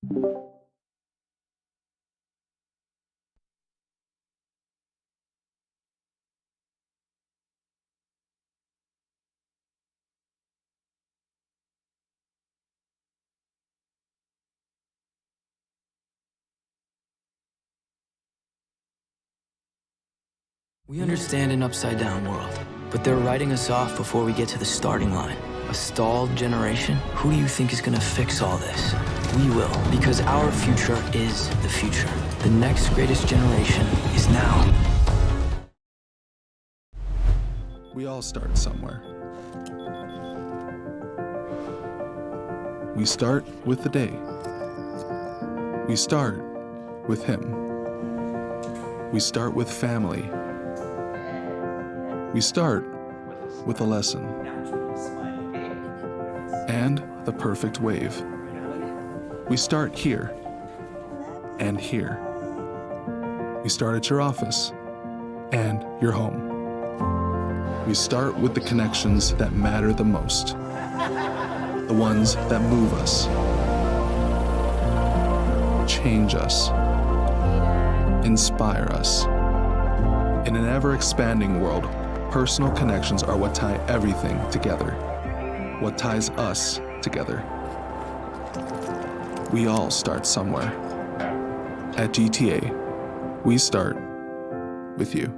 We understand an upside-down world, but they're writing us off before we get to the starting line. A stalled generation? Who do you think is gonna fix all this? We will, because our future is the future. The next greatest generation is now. We all start somewhere. We start with the day. We start with him. We start with family. We start with a lesson. And the perfect wave. We start here and here. We start at your office and your home. We start with the connections that matter the most. The ones that move us, change us, inspire us. In an ever-expanding world, personal connections are what tie everything together, what ties us together. We all start somewhere. At GTA, we start with you.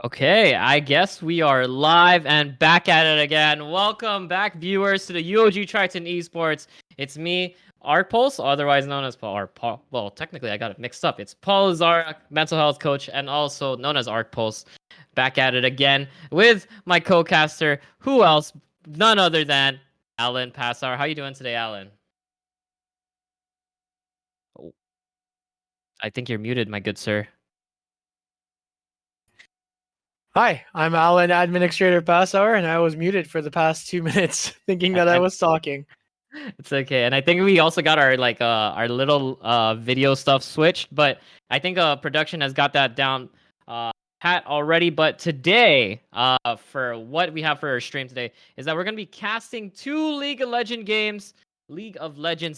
Okay, I guess we are live and back at it again. Welcome back, viewers, to the UOG Triton Esports. It's me, Art Pulse, otherwise known as Paul. Well, technically, I got it mixed up. It's Paul Lazar, mental health coach, and also known as Art Pulse. Back at it again with my co-caster, who else? None other than Alan Passauer. How you doing today, Alan? Oh, I think you're muted, my good sir. Hi, I'm Alan, Administrator Passauer, and I was muted for the past 2 minutes, thinking that I was talking. It's okay, and I think we also got our our little video stuff switched, but I think production has got that down pat already. But today, for what we have for our stream today is that we're gonna be casting 2 League of Legends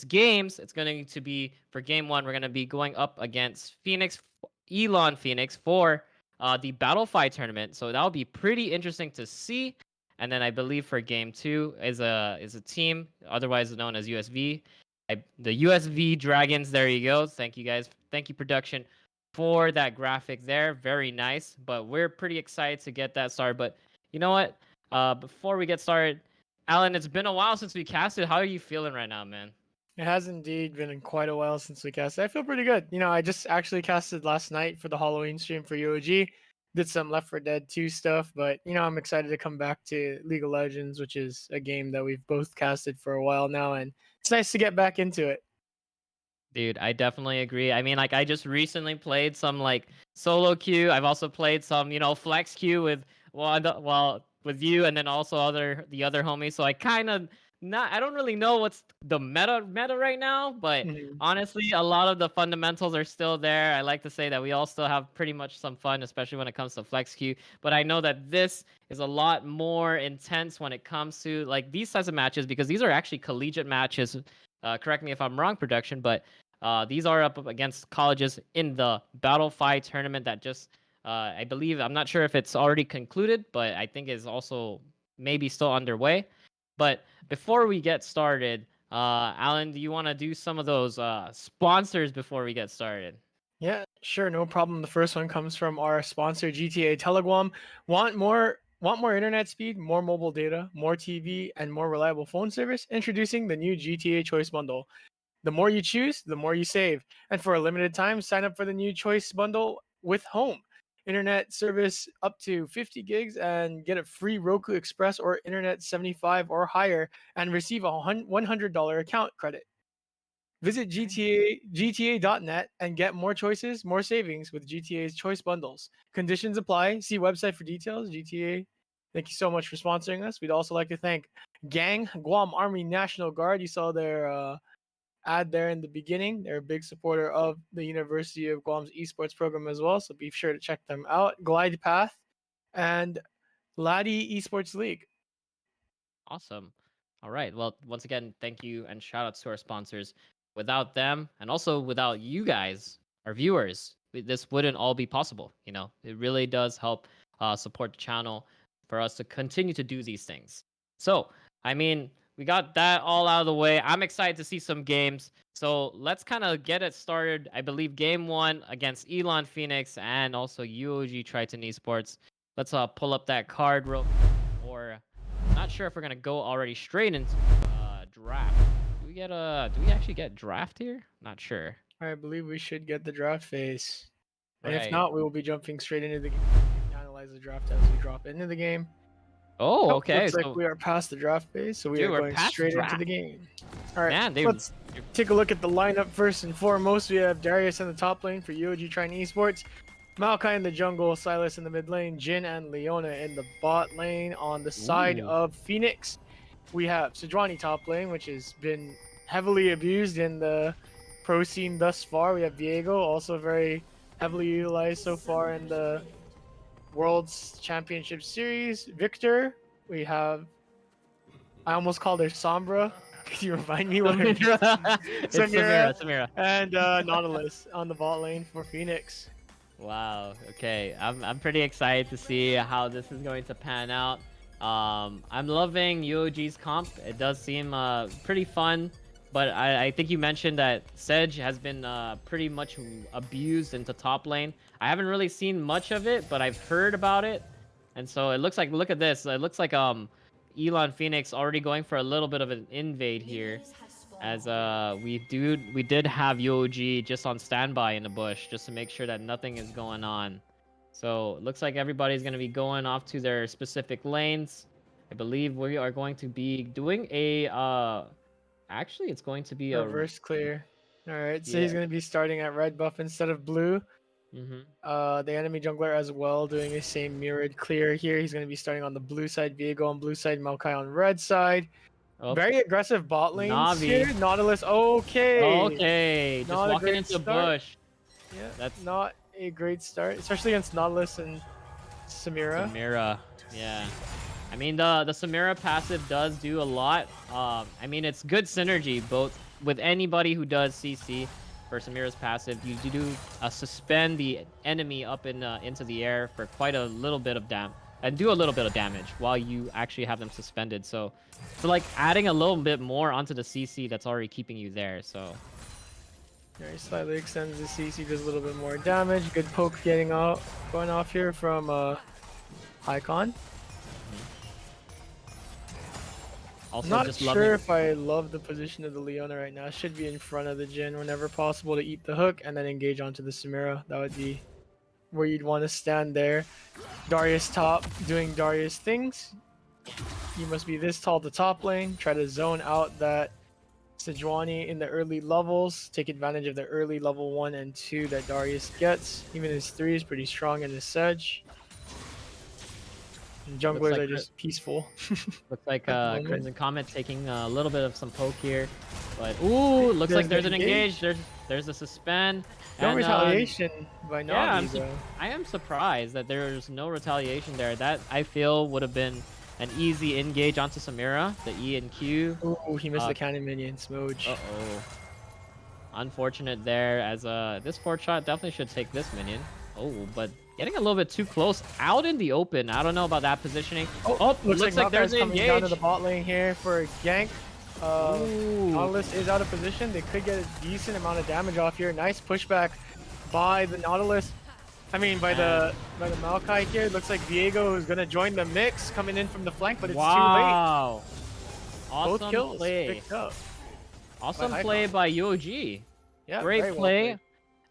games. It's going to be for game 1. We're gonna be going up against Elon Phoenix for the Battlefy tournament. So that'll be pretty interesting to see. And then I believe for game 2 is a team otherwise known as USV. The USV Dragons. There you go. Thank you guys. Thank you production for that graphic there. Very nice. But we're pretty excited to get that started. But you know what? Before we get started, Alan, it's been a while since we casted. How are you feeling right now, man? It has indeed been quite a while since we casted. I feel pretty good. I just actually casted last night for the Halloween stream for UOG. Did some Left 4 Dead 2 stuff, but I'm excited to come back to League of Legends, which is a game that we've both casted for a while now, and it's nice to get back into it. Dude, I definitely agree. I mean, I just recently played some solo queue. I've also played some, flex queue with with you, and then also the other homies. So I kind of I don't really know what's the meta right now, but honestly, a lot of the fundamentals are still there. I like to say that we all still have pretty much some fun, especially when it comes to flex queue. But I know that this is a lot more intense when it comes to these types of matches, because these are actually collegiate matches. Correct me if I'm wrong, production, but these are up against colleges in the Battlefy tournament that just, I believe, I'm not sure if it's already concluded, but I think is also maybe still underway. But before we get started, Alan, do you want to do some of those sponsors before we get started? Yeah, sure, no problem. The first one comes from our sponsor, GTA Teleguam. Want more internet speed, more mobile data, more TV, and more reliable phone service? Introducing the new GTA Choice Bundle. The more you choose, the more you save. And for a limited time, sign up for the new Choice Bundle with Home. Internet service up to 50 gigs and get a free Roku Express or Internet 75 or higher and receive a $100 account credit. Visit GTA.net and get more choices, more savings with GTA's Choice Bundles. Conditions apply. See website for details. GTA, thank you so much for sponsoring us. We'd also like to thank Gang, Guam Army National Guard. You saw their ad there in the beginning. They're a big supporter of the University of Guam's esports program as well, so be sure to check them out. Glide Path and Laddie Esports League. Awesome. All right. Well, once again, thank you and shout outs to our sponsors. Without them, and also without you guys, our viewers, this wouldn't all be possible. You know, it really does help support the channel for us to continue to do these things. So, I mean, we got that all out of the way. I'm excited to see some games. So let's kind of get it started. I believe game 1 against Elon Phoenix and also UOG Triton Esports. Let's pull up that card real, or not sure if we're gonna go already straight into draft. Do we actually get draft here? Not sure. I believe we should get the draft phase. And if Right. not, we will be jumping straight into the game. We can analyze the draft as we drop into the game. Oh, okay. Looks So like we are past the draft phase, so we Dude, are we're going past straight into draft? the game. All right, man, let's take a look at the lineup first and foremost. We have Darius in the top lane for UOG Triton Esports, Maokai in the jungle, Silas in the mid lane, Jin and Leona in the bot lane. On the side Ooh. of Phoenix, we have Sejuani top lane, which has been heavily abused in the pro scene thus far. We have Viego, also very heavily utilized so far in the World's Championship Series. Victor, we have, I almost called her Sombra. Could you remind me what her name is? It's Samira. And Nautilus on the bot lane for Phoenix. Wow. Okay. I'm pretty excited to see how this is going to pan out. I'm loving UOG's comp. It does seem pretty fun, but I think you mentioned that Sedge has been pretty much abused into top lane. I haven't really seen much of it, but I've heard about it, and so it looks like, look at this. It looks like Elon Phoenix already going for a little bit of an invade here, as we did have UOG just on standby in the bush just to make sure that nothing is going on. So it looks like everybody's going to be going off to their specific lanes. I believe we are going to be doing a actually it's going to be a Reverse clear. All right, so Yeah. he's going to be starting at red buff instead of blue. Mhm. The enemy jungler as well doing the same mirrored clear here. He's going to be starting on the blue side, Viego on blue side, Maokai on red side. Oh, Very aggressive bot lanes Navi. here. Nautilus, okay. okay, just Not a walking great into the start. bush. Yeah, That's not a great start, especially against Nautilus and Samira. Samira. Yeah. I mean, the Samira passive does do a lot. I mean, it's good synergy both with anybody who does CC. For Samira's passive, you do suspend the enemy up in into the air for quite a little bit of and do a little bit of damage while you actually have them suspended. So it's like adding a little bit more onto the CC that's already keeping you there. So Very slightly extends the CC, does a little bit more damage. Good poke going off here from Icon. also Not just sure loving. if I love the position of the Leona right now. Should be in front of the Jin whenever possible to eat the hook and then engage onto the Samira. That would be where you'd want to stand there. Darius top doing Darius things. You must be this tall to top lane. Try to zone out that Sejuani in the early levels. Take advantage of the early level 1 and 2 that Darius gets. Even his 3 is pretty strong in his Sedge. And junglers like are just peaceful. Looks like at the moment. Crimson Comet taking a little bit of some poke here, but ooh, looks like there's the an engage. There's a suspend. No and, retaliation by Navi, yeah, though. I am surprised that there's no retaliation there. That I feel would have been an easy engage onto Samira, the E and Q. Oh, he missed the cannon minion, Smooch. Uh-oh. Unfortunate there, as this 4-shot definitely should take this minion. Oh, but getting a little bit too close out in the open. I don't know about that positioning. Oh, looks like there's an coming down to engage. the bot lane here for a gank. Ooh. Nautilus is out of position. They could get a decent amount of damage off here. Nice pushback by the Nautilus. I mean, by the Maokai here. It looks like Viego is gonna join the mix, coming in from the flank, but it's too late. Wow. Awesome Both kills play. picked up. Awesome by play Icon. by UOG. Yeah, Great very well play. played.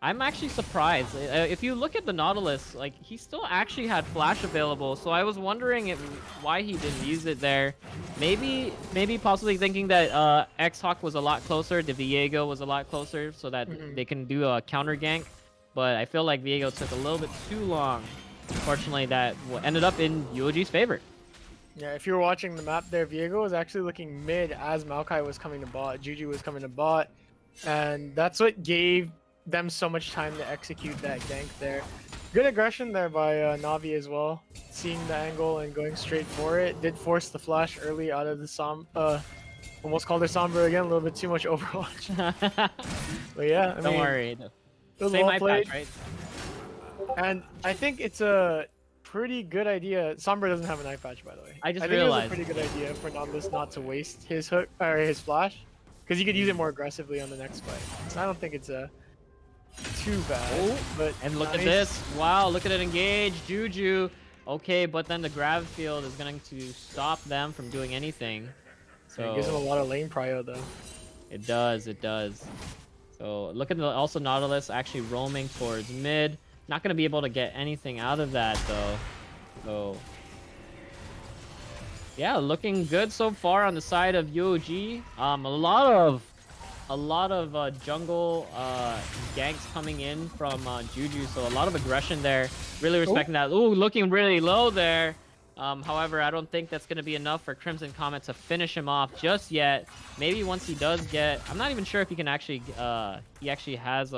I'm actually surprised. If you look at the Nautilus, like he still actually had flash available, so I was wondering why he didn't use it there. Maybe possibly thinking that X-Hawk was a lot closer, the Viego was a lot closer, so that they can do a counter gank. But I feel like Viego took a little bit too long. Unfortunately, that ended up in UOG's favor. Yeah, if you were watching the map there, Viego was actually looking mid as Maokai was coming to bot. Juju was coming to bot. and that's what gave them so much time to execute that gank there. Good aggression there by Navi as well, seeing the angle and going straight for it. Did force the flash early out of the almost called her Sombra again, a little bit too much Overwatch. But yeah, I Don't mean, worry. it was Same well eye played, patch, right? and I think it's a pretty good idea. Sombra doesn't have an eye patch, by the way. I just think realized. it was a pretty good idea for Nautilus not to waste his hook or his flash, because he could use it more aggressively on the next fight. So I don't think it's a too bad. Oh, but and look at nice. this. Wow, look at it engage. Juju. Okay, but then the grab field is going to stop them from doing anything. So It gives him a lot of lane prio though. it does, it does. So look at the also Nautilus actually roaming towards mid. Not going to be able to get anything out of that though. So yeah, looking good so far on the side of UOG. A lot of jungle ganks coming in from Juju, so a lot of aggression there. Really respecting that. Ooh, looking really low there. However, I don't think that's going to be enough for Crimson Comet to finish him off just yet. Maybe once he does get... I'm not even sure if he can actually... he actually has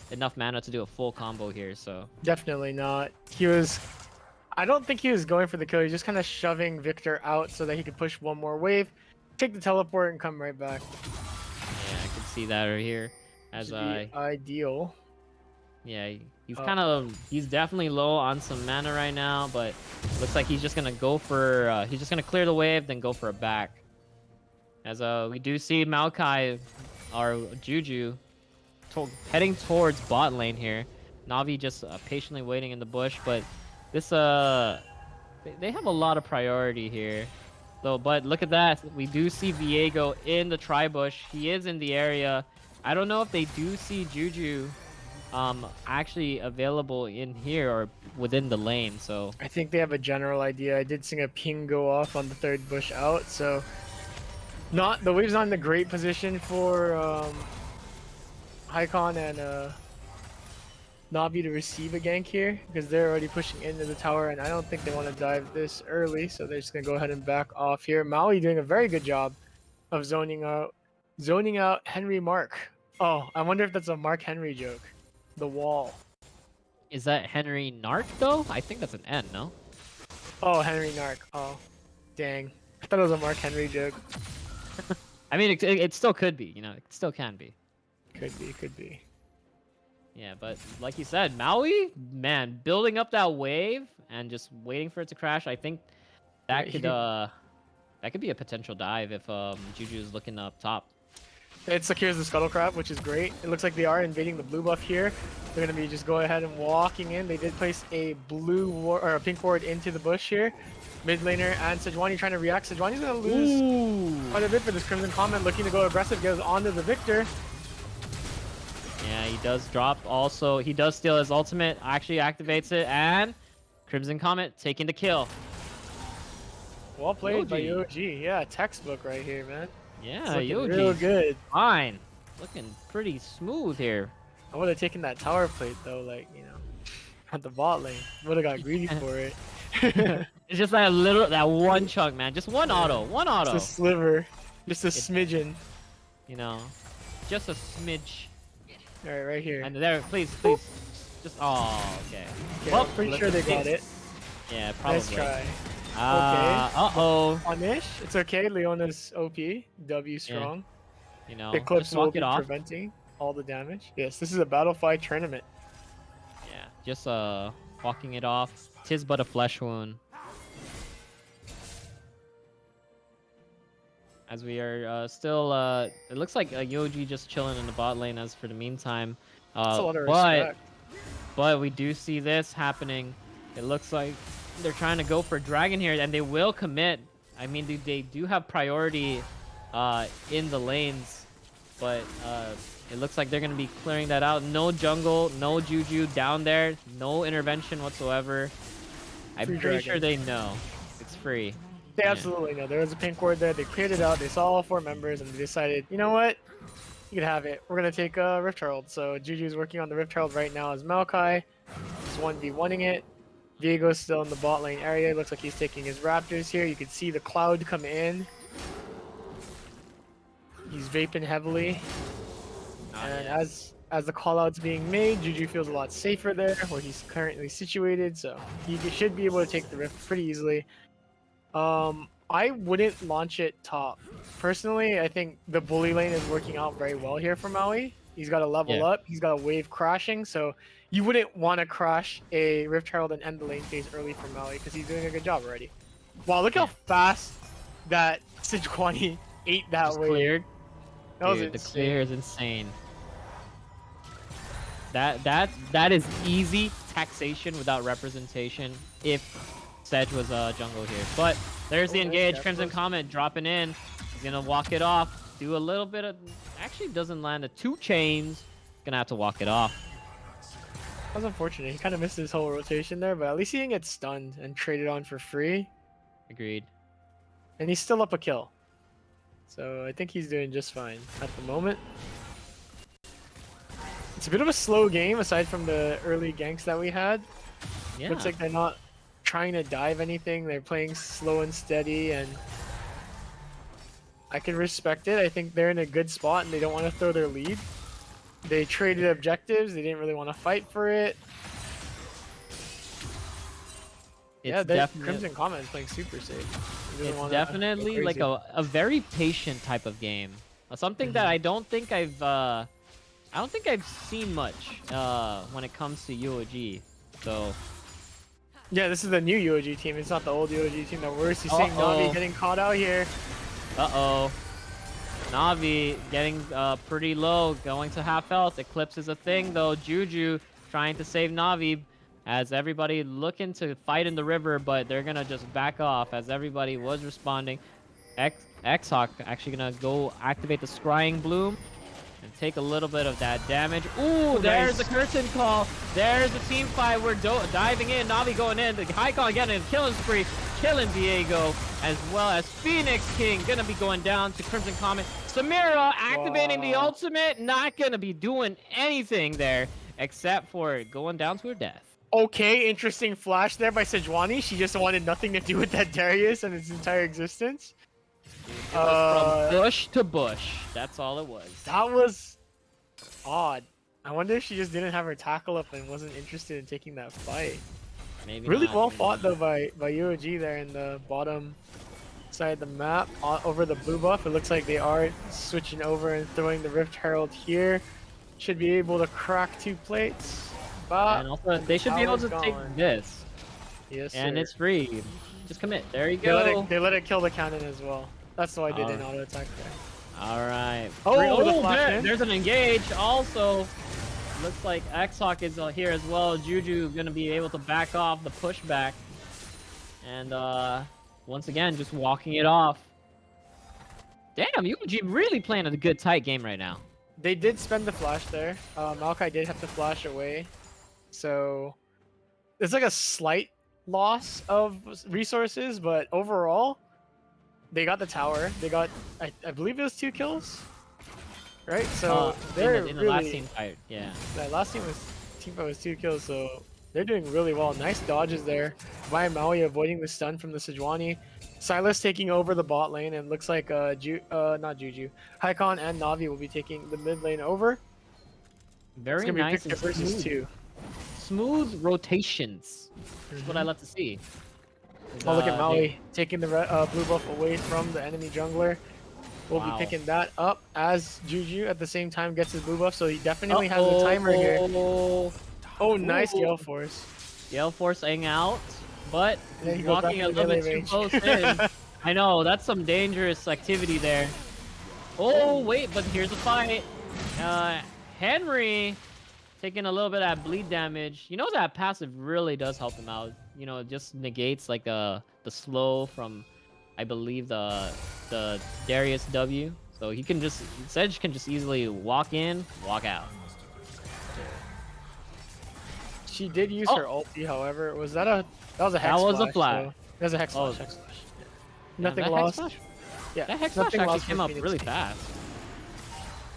enough mana to do a full combo here, so... Definitely not. I don't think he was going for the kill. He's just kind of shoving Victor out so that he could push one more wave, take the teleport, and come right back. Yeah, I can see that right here. As Should be ideal. Yeah, he's definitely low on some mana right now, but looks like he's just gonna go for he's just gonna clear the wave, then go for a back. As we do see Maokai or Juju heading towards bot lane here. Navi just patiently waiting in the bush, but this they have a lot of priority here. So, but look at that, we do see Viego in the tri-bush. He is in the area. I don't know if they do see Juju actually available in here or within the lane, so I think they have a general idea. I did see a ping go off on the third bush out, so the wave's not in a great position for Hycon and Navi to receive a gank here, because they're already pushing into the tower, and I don't think they want to dive this early, so they're just gonna go ahead and back off here. Maui doing a very good job of zoning out Henry Mark. Oh, I wonder if that's a Mark Henry joke. The wall. is that Henry Nark though? I think that's an N, no? Oh, Henry Nark. Oh, dang. I thought it was a Mark Henry joke. I mean, it still could be, you know, it still can be. Could be. Yeah, but like you said, Maui, man, building up that wave and just waiting for it to crash. I think that could be a potential dive if Juju's looking up top. It secures the Scuttle Crab, which is great. It looks like they are invading the blue buff here. They're going to be just go ahead and walking in. They did place a a pink ward into the bush here. Mid laner and Sejuani trying to react. Sejuani's going to lose quite a bit for this Crimson Comet, looking to go aggressive, goes onto the Victor. Yeah, he does drop also. He does steal his ultimate, actually activates it, and Crimson Comet taking the kill. Well played by Yoji. Yoji. Yeah, textbook right here, man. Yeah, It's looking Yoji. real good. Fine. Looking pretty smooth here. I would have taken that tower plate though, like, you know, at the bot lane. Would have got greedy for it. It's just that one chunk, man. Just one auto. One auto. Just a sliver. Just a smidgen. You know, just a smidge. Alright, right here. And there, please. Just, oh, okay. Okay, Well, I'm pretty let's sure they just got see. it. Yeah, probably. Nice try. Uh-oh. Punish. It's okay. Leona's OP. W strong. You know, Eclipse just will walk be it off. preventing all the damage. Yes, this is a battle fight tournament. Yeah, just walking it off. Tis but a flesh wound. As we are still, it looks like Yoji just chilling in the bot lane as for the meantime. That's a lot of respect. But we do see this happening. It looks like they're trying to go for Dragon here, and they will commit. I mean, they do have priority in the lanes, but it looks like they're going to be clearing that out. No jungle, no Juju down there, no intervention whatsoever. I'm pretty sure they know. It's free. They absolutely know. There was a pink ward there. They cleared it out. They saw all 4 members, and they decided, you know what? You can have it. We're going to take Rift Herald. So Juju's working on the Rift Herald right now as Maokai. He's 1v1ing it. Diego's still in the bot lane area. Looks like he's taking his Raptors here. You can see the cloud come in. He's vaping heavily. And yeah. as the call out's being made, Juju feels a lot safer there where he's currently situated, so he should be able to take the rift pretty easily. I wouldn't launch it top. Personally, I think the bully lane is working out very well here for Maui. He's got a level up, he's got a wave crashing, so you wouldn't want to crash a Rift Herald and end the lane phase early for Maui because he's doing a good job already. Wow, look how fast that Sejuani ate that Just wave. cleared. That was Dude, the insane. clear is insane. That is easy taxation without representation if Sedge was a jungle here. But there's the engage. Crimson Comet dropping in. He's gonna walk it off. Do a little bit of. Actually, doesn't land the 2 chains. Gonna have to walk it off. That was unfortunate. He kind of missed his whole rotation there, but at least he didn't get stunned and traded on for free. Agreed. And he's still up a kill. So I think he's doing just fine at the moment. It's a bit of a slow game aside from the early ganks that we had. Yeah. Looks like they're not trying to dive anything. They're playing slow and steady, and I can respect it. I think they're in a good spot and they don't want to throw their lead. They traded objectives. They didn't really want to fight for it. Yeah, Crimson Comet is playing super safe. It's definitely like a very patient type of game. Something that I don't think I've seen much when it comes to UOG. So yeah, this is the new UOG team. It's not the old UOG team that we're seeing. Navi getting caught out here. Navi getting pretty low, going to half health. Eclipse is a thing though. Juju trying to save Navi as everybody looking to fight in the river, but they're gonna just back off as everybody was responding. X-Hawk actually gonna go activate the Scrying Bloom and take a little bit of that damage. Ooh, there's the curtain call. There's the team fight. We're diving in. Navi going in. The Haikon getting a killing spree, killing Diego, as well as Phoenix King gonna be going down to Crimson Comet. Samira activating the ultimate, not gonna be doing anything there except for going down to her death. Okay, interesting flash there by Sejuani. She just wanted nothing to do with that Darius and its entire existence. It was from bush to bush. That's all it was. That was odd. I wonder if she just didn't have her tackle up and wasn't interested in taking that fight. Maybe really not, well maybe fought not. though by UOG there in the bottom side of the map over the blue buff. It looks like they are switching over and throwing the Rift Herald here. Should be able to crack 2 plates. But And also, they should be able to take this. Yes, and sir. it's free. Just commit. There you go. They let it kill the cannon as well. That's why they didn't auto attack there. All right. There's an engage. Also, looks like X-Hawk is here as well. Juju gonna be able to back off the pushback, and once again, just walking it off. Damn, UG really playing a good tight game right now. They did spend the flash there. Maokai did have to flash away, so it's like a slight loss of resources, but overall, they got the tower. They got, I believe it was 2 kills, right? So they're in the last team fight, yeah. That last team fight was 2 kills, so they're doing really well. Nice dodges there by Maui, avoiding the stun from the Sejuani. Silas taking over the bot lane, and looks like not Juju, Haikon and Navi will be taking the mid lane over. Very nice and versus 2. Smooth rotations. That's what I love to see. Oh, look at Maui taking the blue buff away from the enemy jungler. We'll be picking that up as Juju at the same time gets his blue buff, so he definitely has a timer here. Oh, nice Gale Force. Gale Forcing out, but he goes walking a little bit too close in. I know, that's some dangerous activity there. Oh, wait, but here's a fight. Henry taking a little bit of that bleed damage. You know that passive really does help him out. You know, it just negates like the slow from, I believe, the Darius W. So he can just, Sedge can just easily walk in, walk out. She did use her ulti, however. That was a hex That was a flash. flash. So that was a hex flash. Hex flash. Nothing that lost. Hex flash, Yeah, that hex flash nothing actually lost came for up Phoenix. really fast.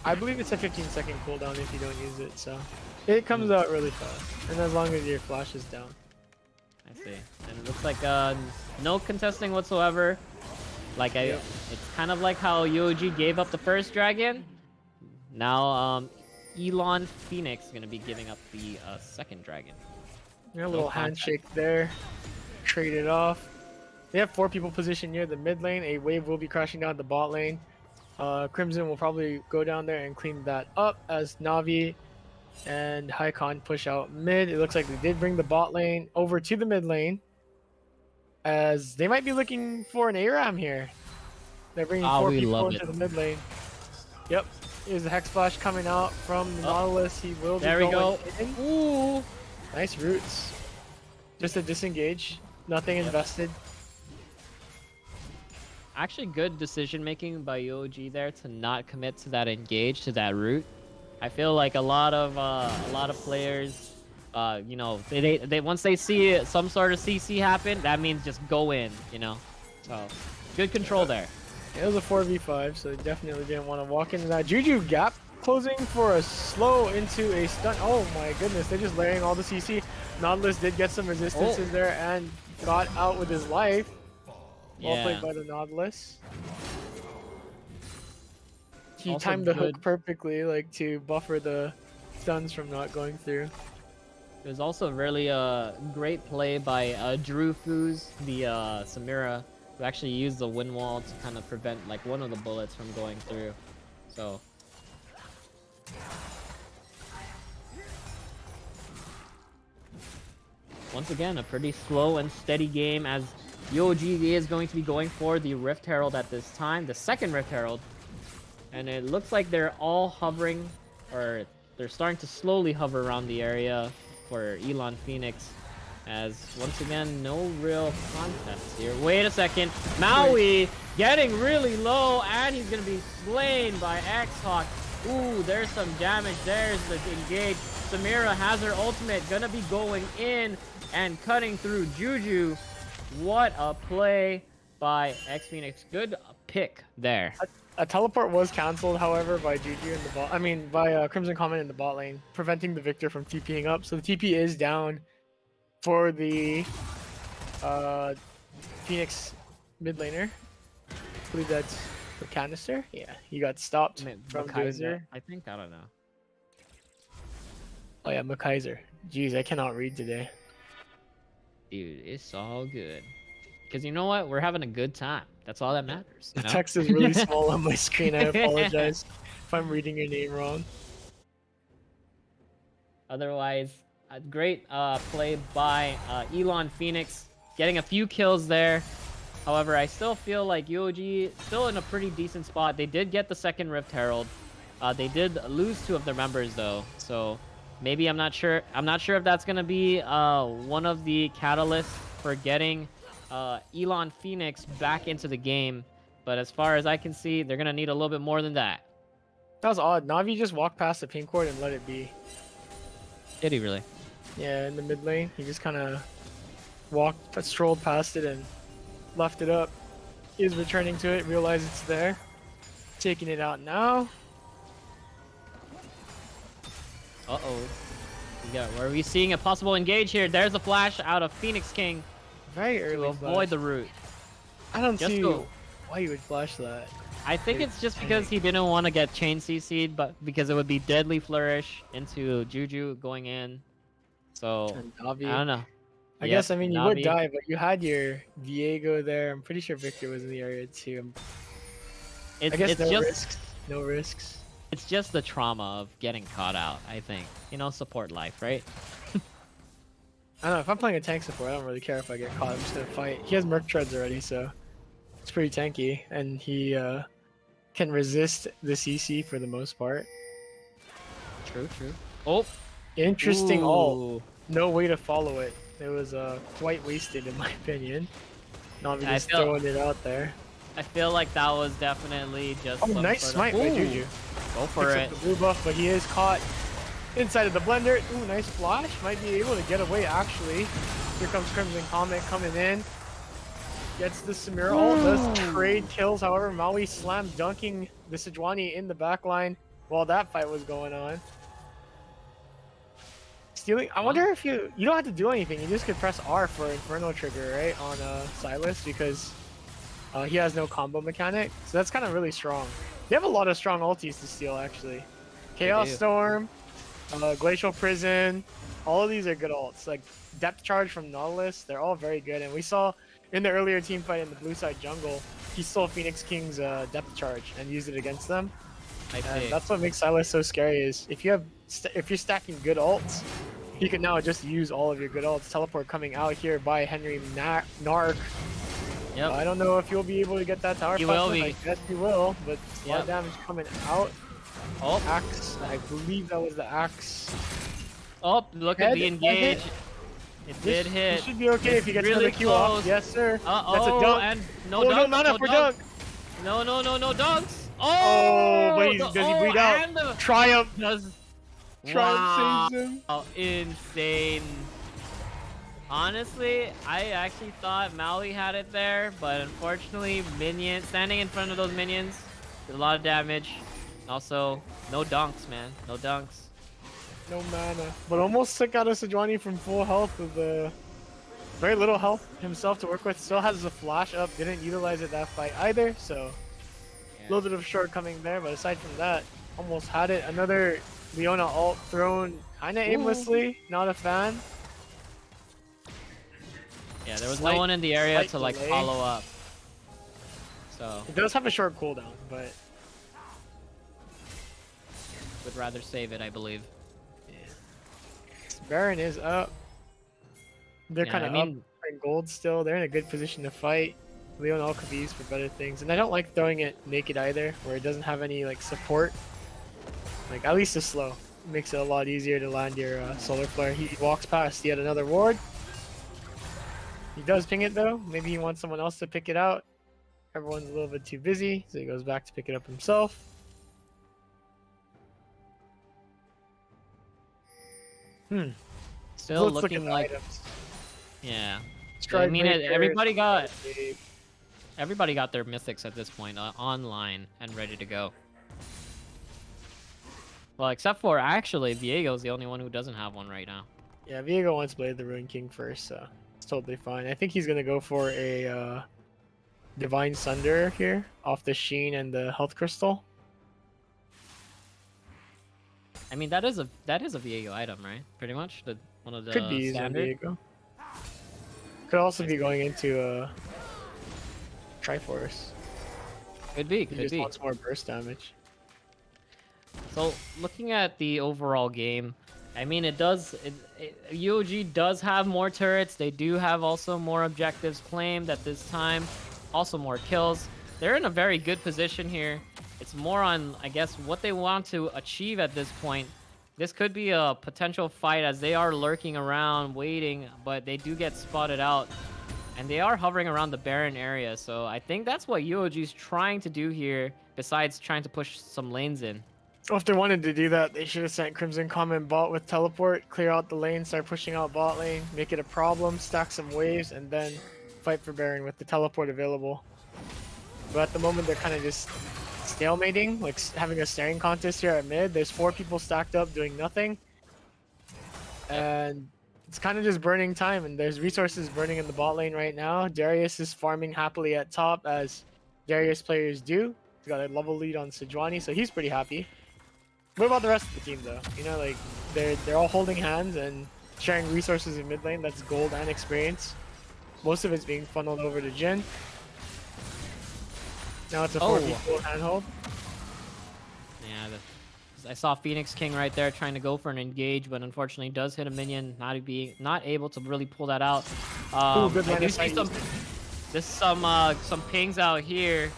I believe it's a 15-second cooldown if you don't use it, so it comes out really fast, and as long as your flash is down. I see. And it looks like no contesting whatsoever. Like it's kind of like how UOG gave up the first dragon. Now Elon Phoenix going to be giving up the second dragon. Yeah, a little handshake there. Trade it off. They have 4 people positioned near the mid lane. A wave will be crashing down the bot lane. Crimson will probably go down there and clean that up as Navi and Hycon push out mid. It looks like they did bring the bot lane over to the mid lane, as they might be looking for an ARAM here. They're bringing 4 people into the mid lane. Yep. Here's the Hex Splash coming out from the Nautilus. He will be going in. Ooh. Nice roots. Just a disengage. Nothing invested. Actually, good decision making by UOG there to not commit to that engage, to that route. I feel like a lot of players, you know, they once they see some sort of CC happen, that means just go in, you know. So good control there. It was a 4v5, so they definitely didn't want to walk into that. Juju gap closing for a slow into a stun. Oh my goodness, they're just layering all the CC. Nautilus did get some resistances there and got out with his life. Well played by the Nautilus. He timed the hook perfectly, like to buffer the stuns from not going through. It was also really a great play by Drew Foos, the Samira, who actually used the wind wall to kind of prevent like one of the bullets from going through. So once again, a pretty slow and steady game as UOG is going to be going for the Rift Herald at this time, the second Rift Herald. And it looks like they're all hovering, or they're starting to slowly hover around the area for Elon Phoenix. As once again, no real contest here. Wait a second, Maui getting really low, and he's gonna be slain by X-Hawk. Ooh, there's some damage. There's the engage. Samira has her ultimate, gonna be going in and cutting through Juju. What a play by X Phoenix. Good pick there. A teleport was cancelled, however, by Juju in the bot. I mean, by Crimson Comet in the bot lane, preventing the Victor from TPing up. So the TP is down for the Phoenix mid laner. I believe that's the canister. Yeah, he got stopped from Kaiser. I think, I don't know. Oh yeah, McKaiser. Jeez, I cannot read today. Dude, it's all good. Because you know what? We're having a good time. That's all that matters. The text is really small on my screen. I apologize if I'm reading your name wrong. Otherwise, a great play by Elon Phoenix, getting a few kills there. However, I still feel like UOG still in a pretty decent spot. They did get the second Rift Herald. They did lose 2 of their members though, so maybe I'm not sure. I'm not sure if that's gonna be one of the catalysts for getting Elon Phoenix back into the game. But as far as I can see, they're gonna need a little bit more than that. That was odd. Navi just walked past the pink ward and let it be. Did he really? Yeah, in the mid lane, he just kind of strolled past it and left it up. He is returning to it, realized it's there. Taking it out now. Uh-oh. Are we seeing a possible engage here? There's a flash out of Phoenix King. Very early to avoid the route. I don't see why you would flash that. I think it's just because he didn't want to get chain CC'd, but because it would be deadly flourish into Juju going in. So I don't know. I guess, I mean, you would die, but you had your Viego there. I'm pretty sure Victor was in the area too. I guess no risks. It's just the trauma of getting caught out, I think. You know, support life, right? I don't know, if I'm playing a tank support, I don't really care if I get caught. I'm just gonna fight. He has Merc Treads already, so it's pretty tanky, and he can resist the CC for the most part. True. Oh! Interesting ult. No way to follow it. It was quite wasted in my opinion. Navi just throwing it out there. I feel like that was definitely just nice smite by Juju. Go for it. The blue buff, but he is caught inside of the blender. Ooh, nice flash. Might be able to get away actually. Here comes Crimson Comet coming in. Gets the Samira ult, does trade kills. However, Maui slam dunking the Sejuani in the backline while that fight was going on. Stealing. I wonder if you don't have to do anything. You just could press R for Inferno trigger, right, on Silas, because he has no combo mechanic. So that's kind of really strong. They have a lot of strong ultis to steal actually. Chaos do. Storm, Glacial Prison. All of these are good ults. Like Depth Charge from Nautilus, they're all very good. And we saw in the earlier team fight in the blue side jungle, he stole Phoenix King's Depth Charge and used it against them. I And see. that's what makes Silas so scary. Is if you have if you're stacking good ults, you can now just use all of your good ults. Teleport coming out here by Henry Nark. Yep. I don't know if you'll be able to get that tower. He will I be. guess he will, but a lot Yep. of damage coming out. Oh, Axe, I believe that was the axe. oh, look at Head, the that engage. hit. It did hit. It should be okay if he gets really another Q off. close. Yes, sir. That's a Uh-oh, dunk. and no Oh, no dunk. mana for dunk. dunk. No dunks. Oh, but the- does he bleed out? and the- Triumph. Does Triumph saves him. insane. Honestly, I actually thought Maui had it there, but unfortunately, minion standing in front of those minions did a lot of damage. Also, no dunks, man. No dunks. No mana. But almost took out a Sejuani from full health with very little health himself to work with. Still has the flash up. Didn't utilize it that fight either. So a little bit of shortcoming there. But aside from that, almost had it. Another Leona ult thrown kind of aimlessly. Not a fan. Yeah, there was Slight- no one in the area slight to like delay. follow up. So, It does have a short cooldown, but would rather save it, I believe. Baron is up. They're Yeah, kind I of mean- up in gold still. They're in a good position to fight. Leon all could be used for better things, and I don't like throwing it naked either, where it doesn't have any like support. Like at least it's slow. It makes it a lot easier to land your solar flare. He walks past yet another ward. He does ping it though. Maybe he wants someone else to pick it out. Everyone's a little bit too busy, so he goes back to pick it up himself. Still Let's look at looking the like, items. yeah. Stride I mean, breakers, everybody got their mythics at this point online and ready to go. Well, except for actually, Viego's the only one who doesn't have one right now. Yeah, Viego wants Blade the Ruin King first, so it's totally fine. I think he's gonna go for a Divine Sunder here off the Sheen and the Health Crystal. I mean, that is a Viego item, right? Pretty much one of the Could be used on standard. Viego. Could also be going into Triforce. Could be, He could just be. wants more burst damage. So looking at the overall game, I mean, UOG does have more turrets. They do have also more objectives claimed at this time. Also more kills. They're in a very good position here. It's more on, I guess, what they want to achieve at this point. This could be a potential fight as they are lurking around, waiting, but they do get spotted out. And they are hovering around the Baron area, so I think that's what UOG is trying to do here, besides trying to push some lanes in. Well, if they wanted to do that, they should have sent Crimson Common bot with teleport, clear out the lane, start pushing out bot lane, make it a problem, stack some waves, and then fight for Baron with the teleport available. But at the moment, they're kind of just stalemating, like having a staring contest here at mid. There's 4 people stacked up doing nothing. And it's kind of just burning time, and there's resources burning in the bot lane right now. Darius is farming happily at top, as Darius players do. He's got a level lead on Sejuani, so he's pretty happy. What about the rest of the team, though? You know, like, they're all holding hands and sharing resources in mid lane. That's gold and experience. Most of it's being funneled over to Jin. Now it's a 4 people handhold. Yeah, I saw Phoenix King right there trying to go for an engage, but unfortunately does hit a minion, not able to really pull that out. Good I line do of see sight. some pings out here.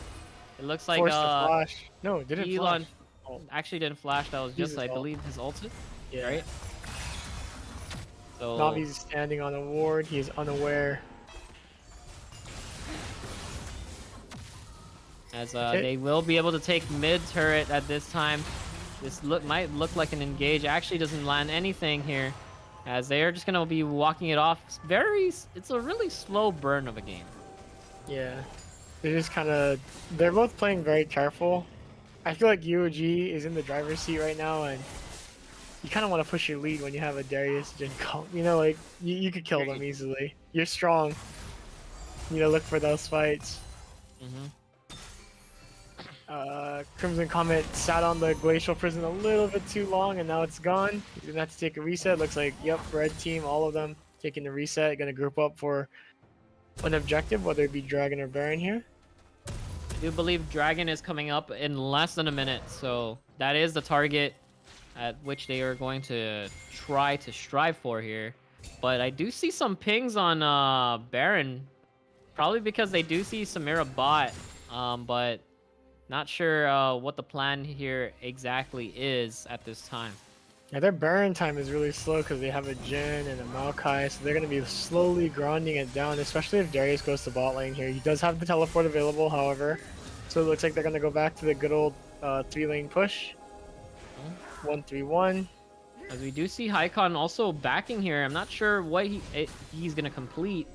It looks like Forced to flash. No, it didn't Elon flash. actually didn't flash. That was just, his I ult. believe, his ulti, Yeah. right? So Navi's standing on a ward. He is unaware. as Okay. they will be able to take mid turret at this time. This might look like an engage. Actually doesn't land anything here, as they are just gonna be walking it off. It's a really slow burn of a game. Yeah. They're just kind of... They're both playing very careful. I feel like UOG is in the driver's seat right now, and you kind of want to push your lead when you have a Darius Jin comp. You know, like, you could kill them easily. You're strong. You know, look for those fights. Mm-hmm. Crimson Comet sat on the Glacial Prison a little bit too long, and now it's gone. He's gonna have to take a reset. Looks like, yep, red team, all of them taking the reset. Gonna group up for an objective, whether it be Dragon or Baron here. I do believe Dragon is coming up in less than a minute, so that is the target at which they are going to try to strive for here. But I do see some pings on Baron, probably because they do see Samira bot, but not sure what the plan here exactly is at this time. Yeah, their Baron time is really slow because they have a Jhin and a Maokai, so they're going to be slowly grinding it down, especially if Darius goes to bot lane here. He does have the teleport available, however, so it looks like they're going to go back to the good old 3-lane push. 1-3-1. As we do see Hycon also backing here. I'm not sure what he's going to complete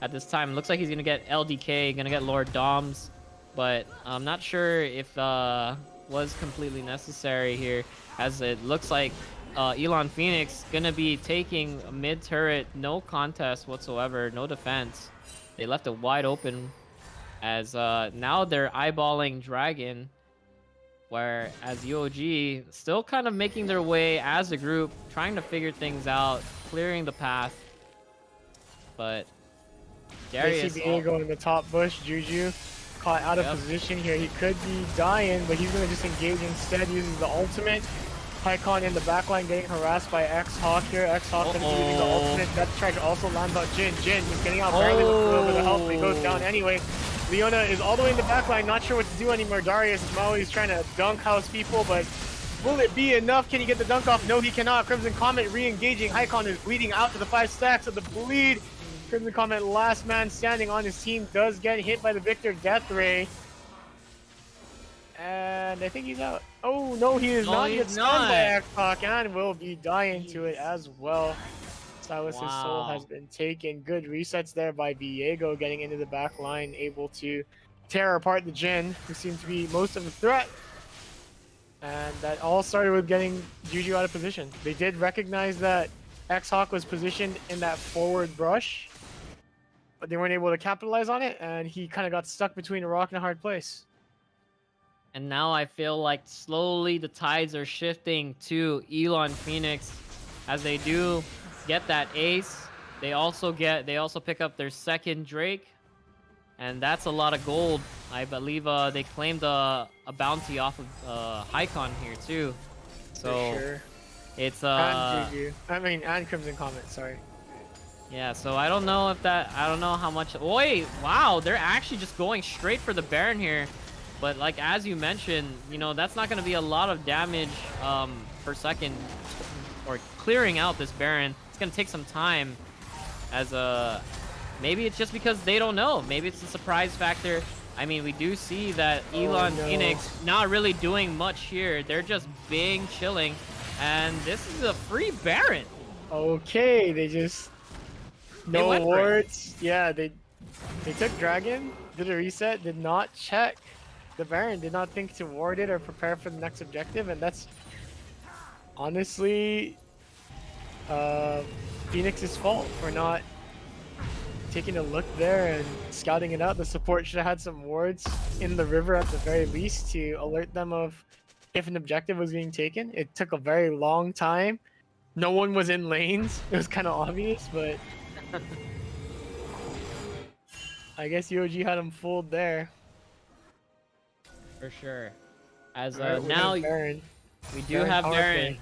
at this time. Looks like he's going to get LDK, going to get Lord Doms, but I'm not sure if was completely necessary here, as it looks like Elon Phoenix going to be taking a mid turret, no contest whatsoever, no defense. They left it wide open, as now they're eyeballing Dragon, whereas UOG still kind of making their way as a group, trying to figure things out, clearing the path. But Darius, they see Viego in the top bush. Juju caught out of position here. He could be dying, but he's going to just engage instead. Uses the ultimate. Hycon in the backline getting harassed by X-Hawk here. X-Hawk going to be using the ultimate. Death Charge also lands on Jhin. Jhin is getting out barely with a little bit of help, but he goes down anyway. Leona is all the way in the backline, not sure what to do anymore. Darius is trying to dunk house people, but will it be enough? Can he get the dunk off? No, he cannot. Crimson Comet re-engaging. Hycon is bleeding out to the 5 stacks of the bleed. Crimson Comet, last man standing on his team, does get hit by the Victor Death Ray. And I think he's out. Oh, no, he is not yet stunned by X-Hawk and will be dying to it as well. Silas's soul has been taken. Good resets there by Viego, getting into the back line, able to tear apart the Jhin, who seemed to be most of the threat. And that all started with getting Juju out of position. They did recognize that X-Hawk was positioned in that forward brush, but they weren't able to capitalize on it, and he kind of got stuck between a rock and a hard place. And now I feel like slowly the tides are shifting to Elon Phoenix, as they do get that ace. They also pick up their second Drake, and that's a lot of gold. I believe they claimed a bounty off of Hycon here too. So for sure. It's and Juju. And Crimson Comet, sorry. Yeah, so I don't know how much. Wait, wow, they're actually just going straight for the Baron here. But like as you mentioned, you know, that's not going to be a lot of damage per second, or clearing out this Baron. It's going to take some time, as maybe it's just because they don't know. Maybe it's the surprise factor. I mean, we do see that Elon Phoenix not really doing much here. They're just being chilling, and this is a free Baron. Okay, they just no wards. Yeah, they took Dragon, did a reset, did not check the Baron, did not think to ward it or prepare for the next objective, and that's honestly Phoenix's fault for not taking a look there and scouting it out. The support should have had some wards in the river at the very least to alert them of if an objective was being taken. It took a very long time. No one was in lanes. It was kind of obvious, but I guess UOG had him fooled there. For sure. As Right, now Baron. we do have Baron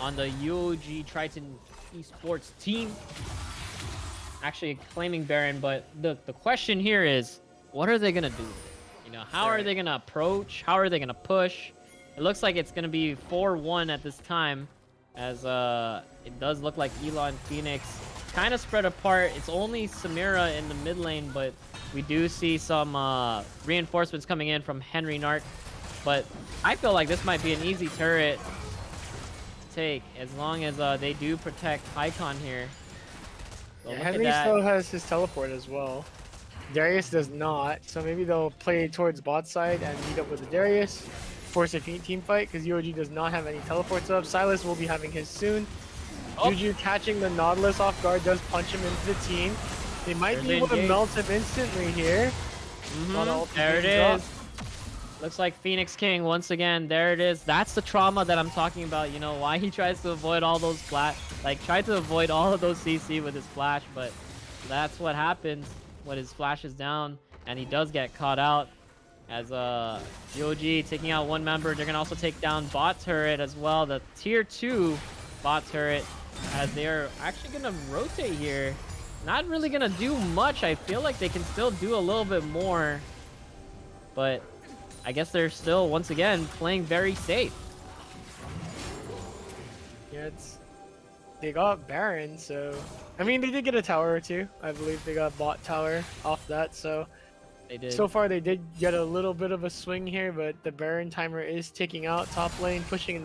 on the UOG Triton Esports team. Actually claiming Baron, but the question here is, what are they gonna do? You know, how are they gonna approach? How are they gonna push? It looks like it's gonna be 4-1 at this time, as it does look like Elon Phoenix kind of spread apart. It's only Samira in the mid lane, but we do see some reinforcements coming in from Henry Nark. But I feel like this might be an easy turret to take, as long as they do protect Hycon here. So yeah, Henry still has his teleport as well. Darius does not, so maybe they'll play towards bot side and meet up with the Darius, force a team fight, because UOG does not have any teleports up. Silas will be having his soon. Juju catching the Nautilus off guard does punch him into the team. They might be able to melt him instantly here. There it is. Looks like Phoenix King once again. There it is. That's the trauma that I'm talking about. You know, why he tries to avoid all those tried to avoid all of those CC with his flash, but that's what happens when his flash is down, and he does get caught out. As UOG taking out one member, they're gonna also take down bot turret as well. The tier 2 bot turret, as they're actually gonna rotate here. Not really gonna do much. I feel like they can still do a little bit more, but I guess they're still once again playing very safe. Yeah, they got Baron, so I mean they did get a tower or two. I believe they got bot tower off that, so They did. so far they did get a little bit of a swing here, but the Baron timer is ticking out. Top lane pushing in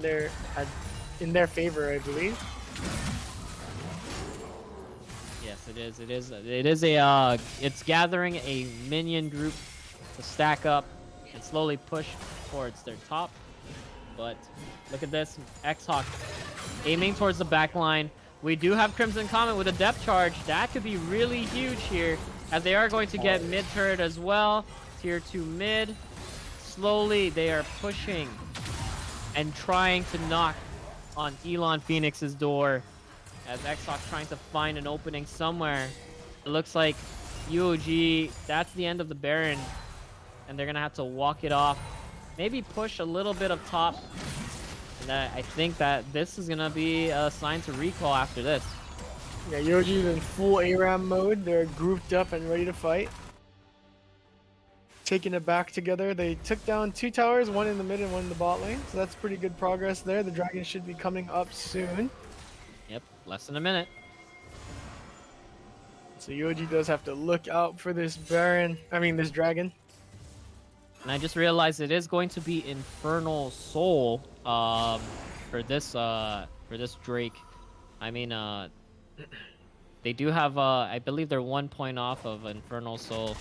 their favor, I believe. Yes, it is. It is a. It's gathering a minion group to stack up and slowly push towards their top. But look at this, X-Hawk aiming towards the back line. We do have Crimson Comet with a depth charge. That could be really huge here, as they are going to get mid turret as well. Tier 2 mid. Slowly they are pushing and trying to knock on Elon Phoenix's door, as X-Hawk trying to find an opening somewhere. It looks like UOG, that's the end of the Baron, and they're gonna have to walk it off. Maybe push a little bit up top. And I think that this is gonna be a sign to recall after this. Yeah, Yoji's in full ARAM mode. They're grouped up and ready to fight. Taking it back together. They took down 2 towers, one in the mid and one in the bot lane. So that's pretty good progress there. The dragon should be coming up soon. Yep, less than a minute. So Yoji does have to look out for this this dragon. And I just realized it is going to be Infernal Soul for this Drake. I mean, they do have I believe they're 1 point off of Infernal Soul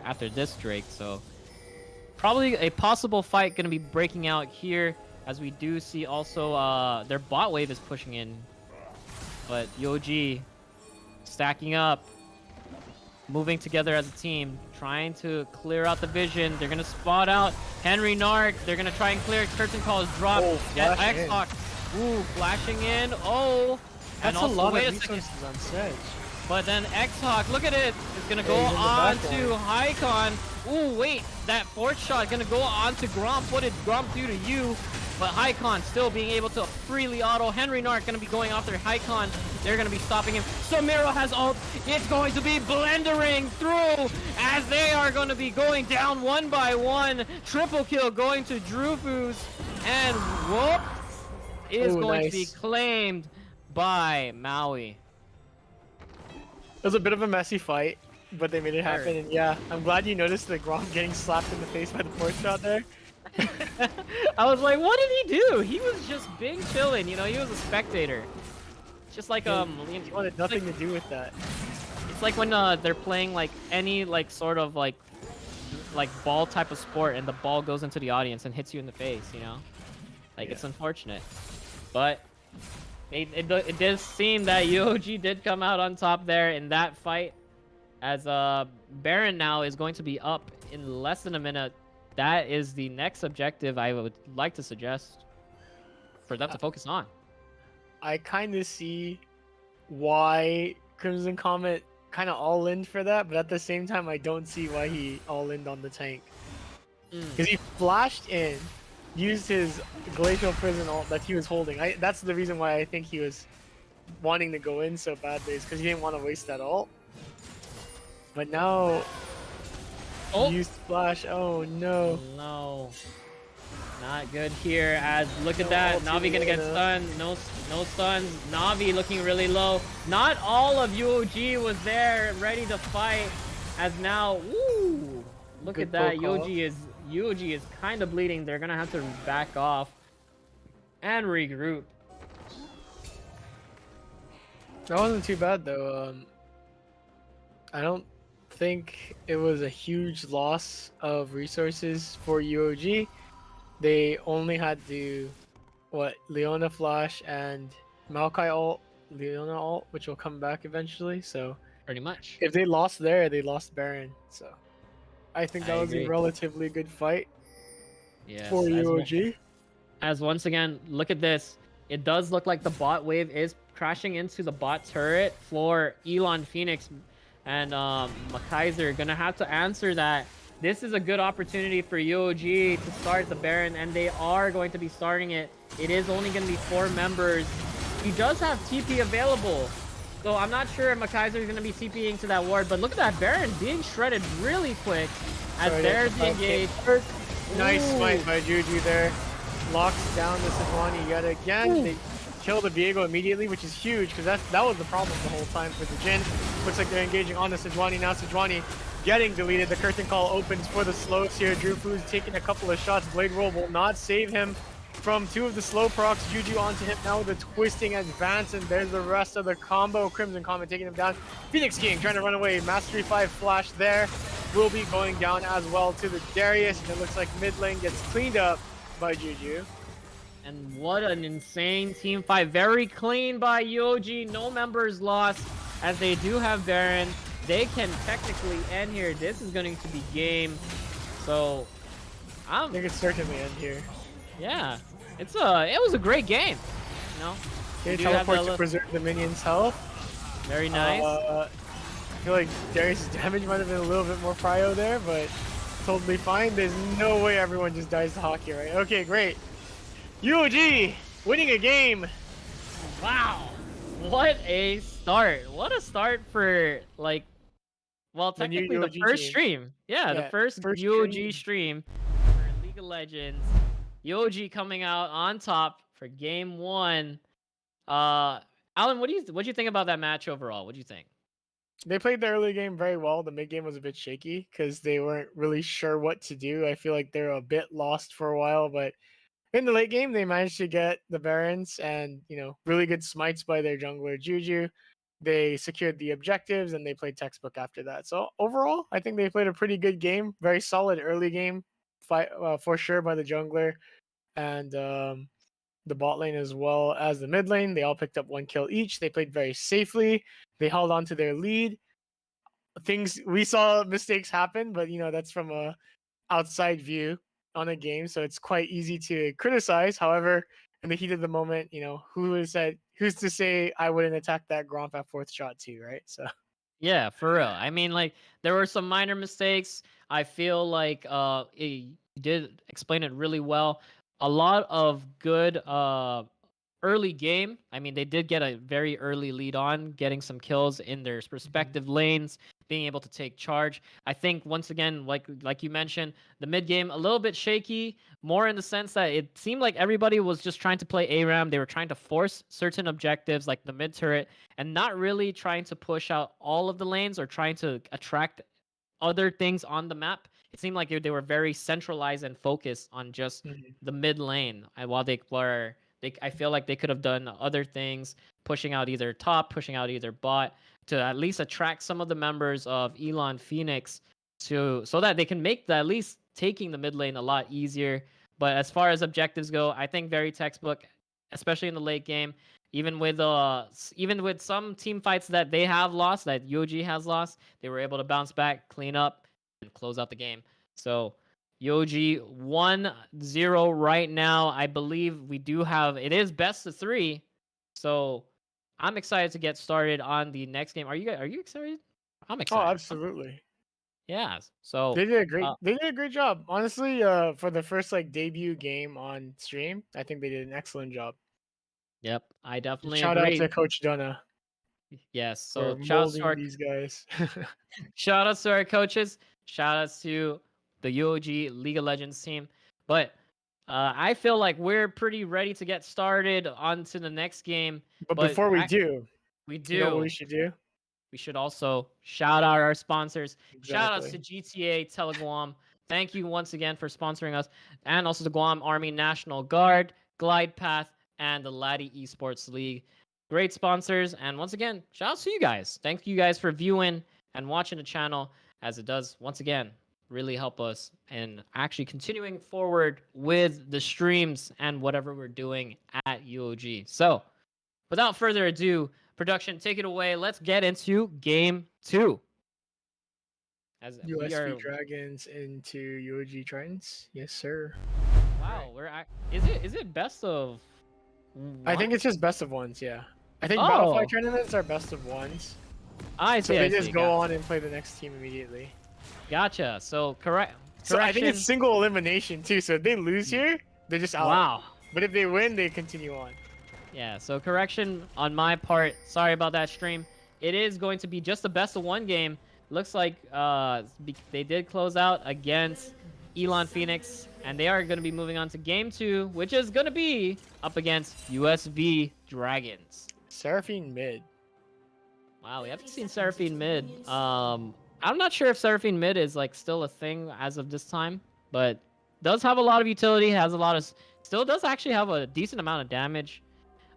after this Drake, so probably a possible fight going to be breaking out here, as we do see also their bot wave is pushing in, but Yoji stacking up, moving together as a team, trying to clear out the vision. They're gonna spot out Henry Nark. They're gonna try and clear it. Curtain Call is dropped. Oh, Get flash X-Hawk. Ooh, flashing in. Oh, and That's also, a lot wait of a second. resources on Sedge. But then X-Hawk, look at it, is gonna go he's in the on back to Hycon. Ooh, wait, that fourth shot gonna go on to Gromp. What did Gromp do to you? But Hycon still being able to freely auto. Henry Nark gonna be going after Hycon. They're gonna be stopping him. Samiro has ult. It's going to be blendering through, as they are gonna be going down one by one. Triple kill going to Drufus, and whoop is going to be nice. claimed by Maui. It was a bit of a messy fight, but they made it happen. Sure. And yeah, I'm glad you noticed the Grom getting slapped in the face by the fourth shot there. I was like, what did he do? He was just being chilling, you know, he was a spectator. Just like He wanted nothing to do with that. it's like when they're playing like any sort of like ball type of sport, and the ball goes into the audience and hits you in the face, you know? Like, it's unfortunate. But it does seem that UOG did come out on top there in that fight, as Baron now is going to be up in less than a minute. That is the next objective I would like to suggest for them to focus on. I kind of see why Crimson Comet kind of all-in for that, but at the same time, I don't see why he all-in on the tank. Because he flashed in, used his Glacial Prison ult that he was holding. That's the reason why I think he was wanting to go in so badly, is because he didn't want to waste that ult. But now, he used Flash. Oh no. No. Not good here, as look at No that. ulti Navi gonna get stunned. No stuns. Navi looking really low. Not all of UOG was there ready to fight, as now, ooh, look Good at that. pro call. UOG is kind of bleeding. They're gonna have to back off and regroup. That wasn't too bad though. I don't think it was a huge loss of resources for UOG. They only had to, Leona Flash and Maokai ult, Leona ult, which will come back eventually. So Pretty much. if they lost there, they lost Baron. So I think that I was agree. a relatively good fight. for Yes, UOG. as once again, look at this. It does look like the bot wave is crashing into the bot turret for Elon Phoenix and Makaiser. Gonna have to answer that. This is a good opportunity for UOG to start the Baron, and they are going to be starting it. It is only going to be 4 members. He does have TP available, so I'm not sure if Makaiser is going to be TPing to that ward, but look at that Baron being shredded really quick as there's the engage. Nice smite by Juju there. Locks down the Sejuani yet again. They kill the Viego immediately, which is huge because that was the problem the whole time for the Jhin. Looks like they're engaging on the Sejuani now. Sejuani getting deleted. The curtain call opens for the slows here. Drew Fu's taking a couple of shots. Blade Roll will not save him from 2 of the slow procs. Juju onto him now with the twisting advance, and there's the rest of the combo. Crimson Comet taking him down. Phoenix King trying to run away. Mastery 5 flash there will be going down as well to the Darius, and it looks like mid lane gets cleaned up by Juju. And what an insane team fight. Very clean by UOG. No members lost as they do have Baron. They can technically end here. This is going to be game. So, I think it's certainly end here. Yeah, it was a great game. You know, Okay, teleport to preserve the minions' health. Very nice. I feel like Darius' damage might have been a little bit more prio there, but totally fine. There's no way everyone just dies to hockey, right? Okay, great. UOG winning a game. Wow, what a start! What a start for like, well, technically the first stream. Yeah, the first UOG stream for League of Legends. UOG coming out on top for game 1. Alan, what do you think about that match overall? What do you think? They played the early game very well. The mid game was a bit shaky because they weren't really sure what to do. I feel like they were a bit lost for a while, but in the late game, they managed to get the Barons and, really good smites by their jungler Juju. They secured the objectives and they played textbook after that. So overall, I think they played a pretty good game. Very solid early game fight for sure by the jungler and the bot lane as well as the mid lane. They all picked up 1 kill each. They played very safely. They held on to their lead. We saw mistakes happen, but that's from a outside view on a game, so it's quite easy to criticize. However, in the heat of the moment, who's to say I wouldn't attack that Gromp at 4th shot too, right? So yeah, for real. I mean, like, there were some minor mistakes. I feel like you did explain it really well. A lot of good early game. I mean, they did get a very early lead on, getting some kills in their respective lanes, being able to take charge. I think once again, like you mentioned, the mid game a little bit shaky, more in the sense that it seemed like everybody was just trying to play ARAM. They were trying to force certain objectives like the mid turret and not really trying to push out all of the lanes or trying to attract other things on the map. It seemed like they were very centralized and focused on just the mid lane. And while I feel like they could have done other things, pushing out either top, pushing out either bot, to at least attract some of the members of Elon Phoenix so that they can make at least taking the mid lane a lot easier. But as far as objectives go, I think very textbook, especially in the late game. Even with some team fights that they have lost, that UOG has lost, they were able to bounce back, clean up, and close out the game. So UOG 1-0 right now. I believe it is best of 3. So I'm excited to get started on the next game. Are you excited? I'm excited. Oh, absolutely. Yeah. So they did a great job. Honestly, for the first debut game on stream, I think they did an excellent job. Yep, I definitely shout agree. out to Coach Donna. Yes, so shout out to these guys. Shout out to our coaches. Shout outs to the UOG League of Legends team. But I feel like we're pretty ready to get started on to the next game. But before we do, you know what we should do? We should also shout out our sponsors. Exactly. Shout outs to GTA Teleguam. Thank you once again for sponsoring us. And also the Guam Army National Guard, Glide Path, and the Laddie Esports League. Great sponsors. And once again, shout out to you guys. Thank you guys for viewing and watching the channel, as it does, once again, really help us in actually continuing forward with the streams and whatever we're doing at UOG. So, without further ado, production, take it away. Let's get into game 2. As USV Dragons into UOG Tritons. Yes, sir. Wow, is it best of I think one? it's just best of ones. Yeah. I think Battlefy Oh, tournaments are best of ones. I So see, I they see. just go on and play the next team immediately. Gotcha. So So I think it's correction. single elimination too. So if they lose here, they're just out. Wow. But if they win, they continue on. Yeah, so correction on my part. Sorry about that stream. It is going to be just the best of one game. Looks like they did close out against Elon Phoenix, and they are going to be moving on to game 2, which is going to be up against USV Dragons. Seraphine mid. Wow, we haven't seen Seraphine mid. I'm not sure if Seraphine mid is like still a thing as of this time, but does have a lot of utility, has a lot of still does actually have a decent amount of damage.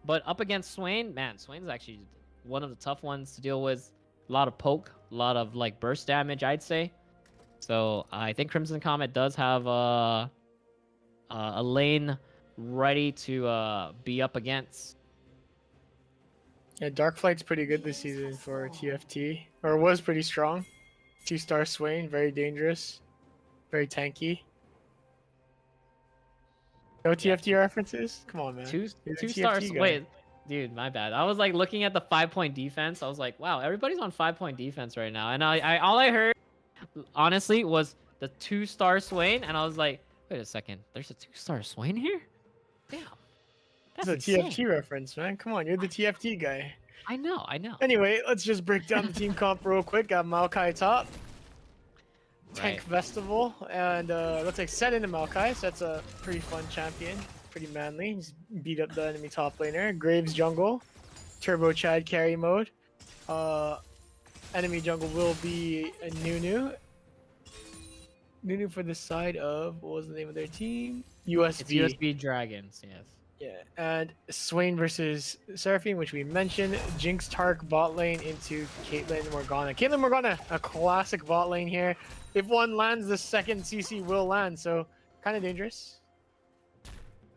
But up against Swain, man, Swain's actually one of the tough ones to deal with. A lot of poke, a lot of like burst damage, I'd say. So I think Crimson Comet does have a lane ready to be up against. Yeah, Darkflight's pretty good this season for TFT, or was pretty strong. 2-star Swain, very dangerous, very tanky. No Yeah. TFT references? Come on, man. Two You're the two TFT stars. guy. Wait, dude, my bad. I was like looking at the 5-point defense. I was like, wow, everybody's on 5-point defense right now. And I all I heard, honestly, was the 2-star Swain, and I was like, wait a second, there's a 2-star Swain here? Damn, that's That's a insane. TFT reference, man. Come on, you're the TFT guy. I know, I know. Anyway, let's just break down the team comp real quick. Got Maokai top. Tank Right. Festival, and looks like set into Maokai, so that's a pretty fun champion. Pretty manly. He's beat up the enemy top laner. Graves jungle. Turbo Chad carry mode. Enemy jungle will be a Nunu. Nunu for the side of, what was the name of their team? It's USV. USB Dragons, yes. Yeah, and Swain versus Seraphine, which we mentioned. Jinx Tark bot lane into Caitlyn Morgana. Caitlyn Morgana, a classic bot lane here. If one lands, the second CC will land, so kind of dangerous.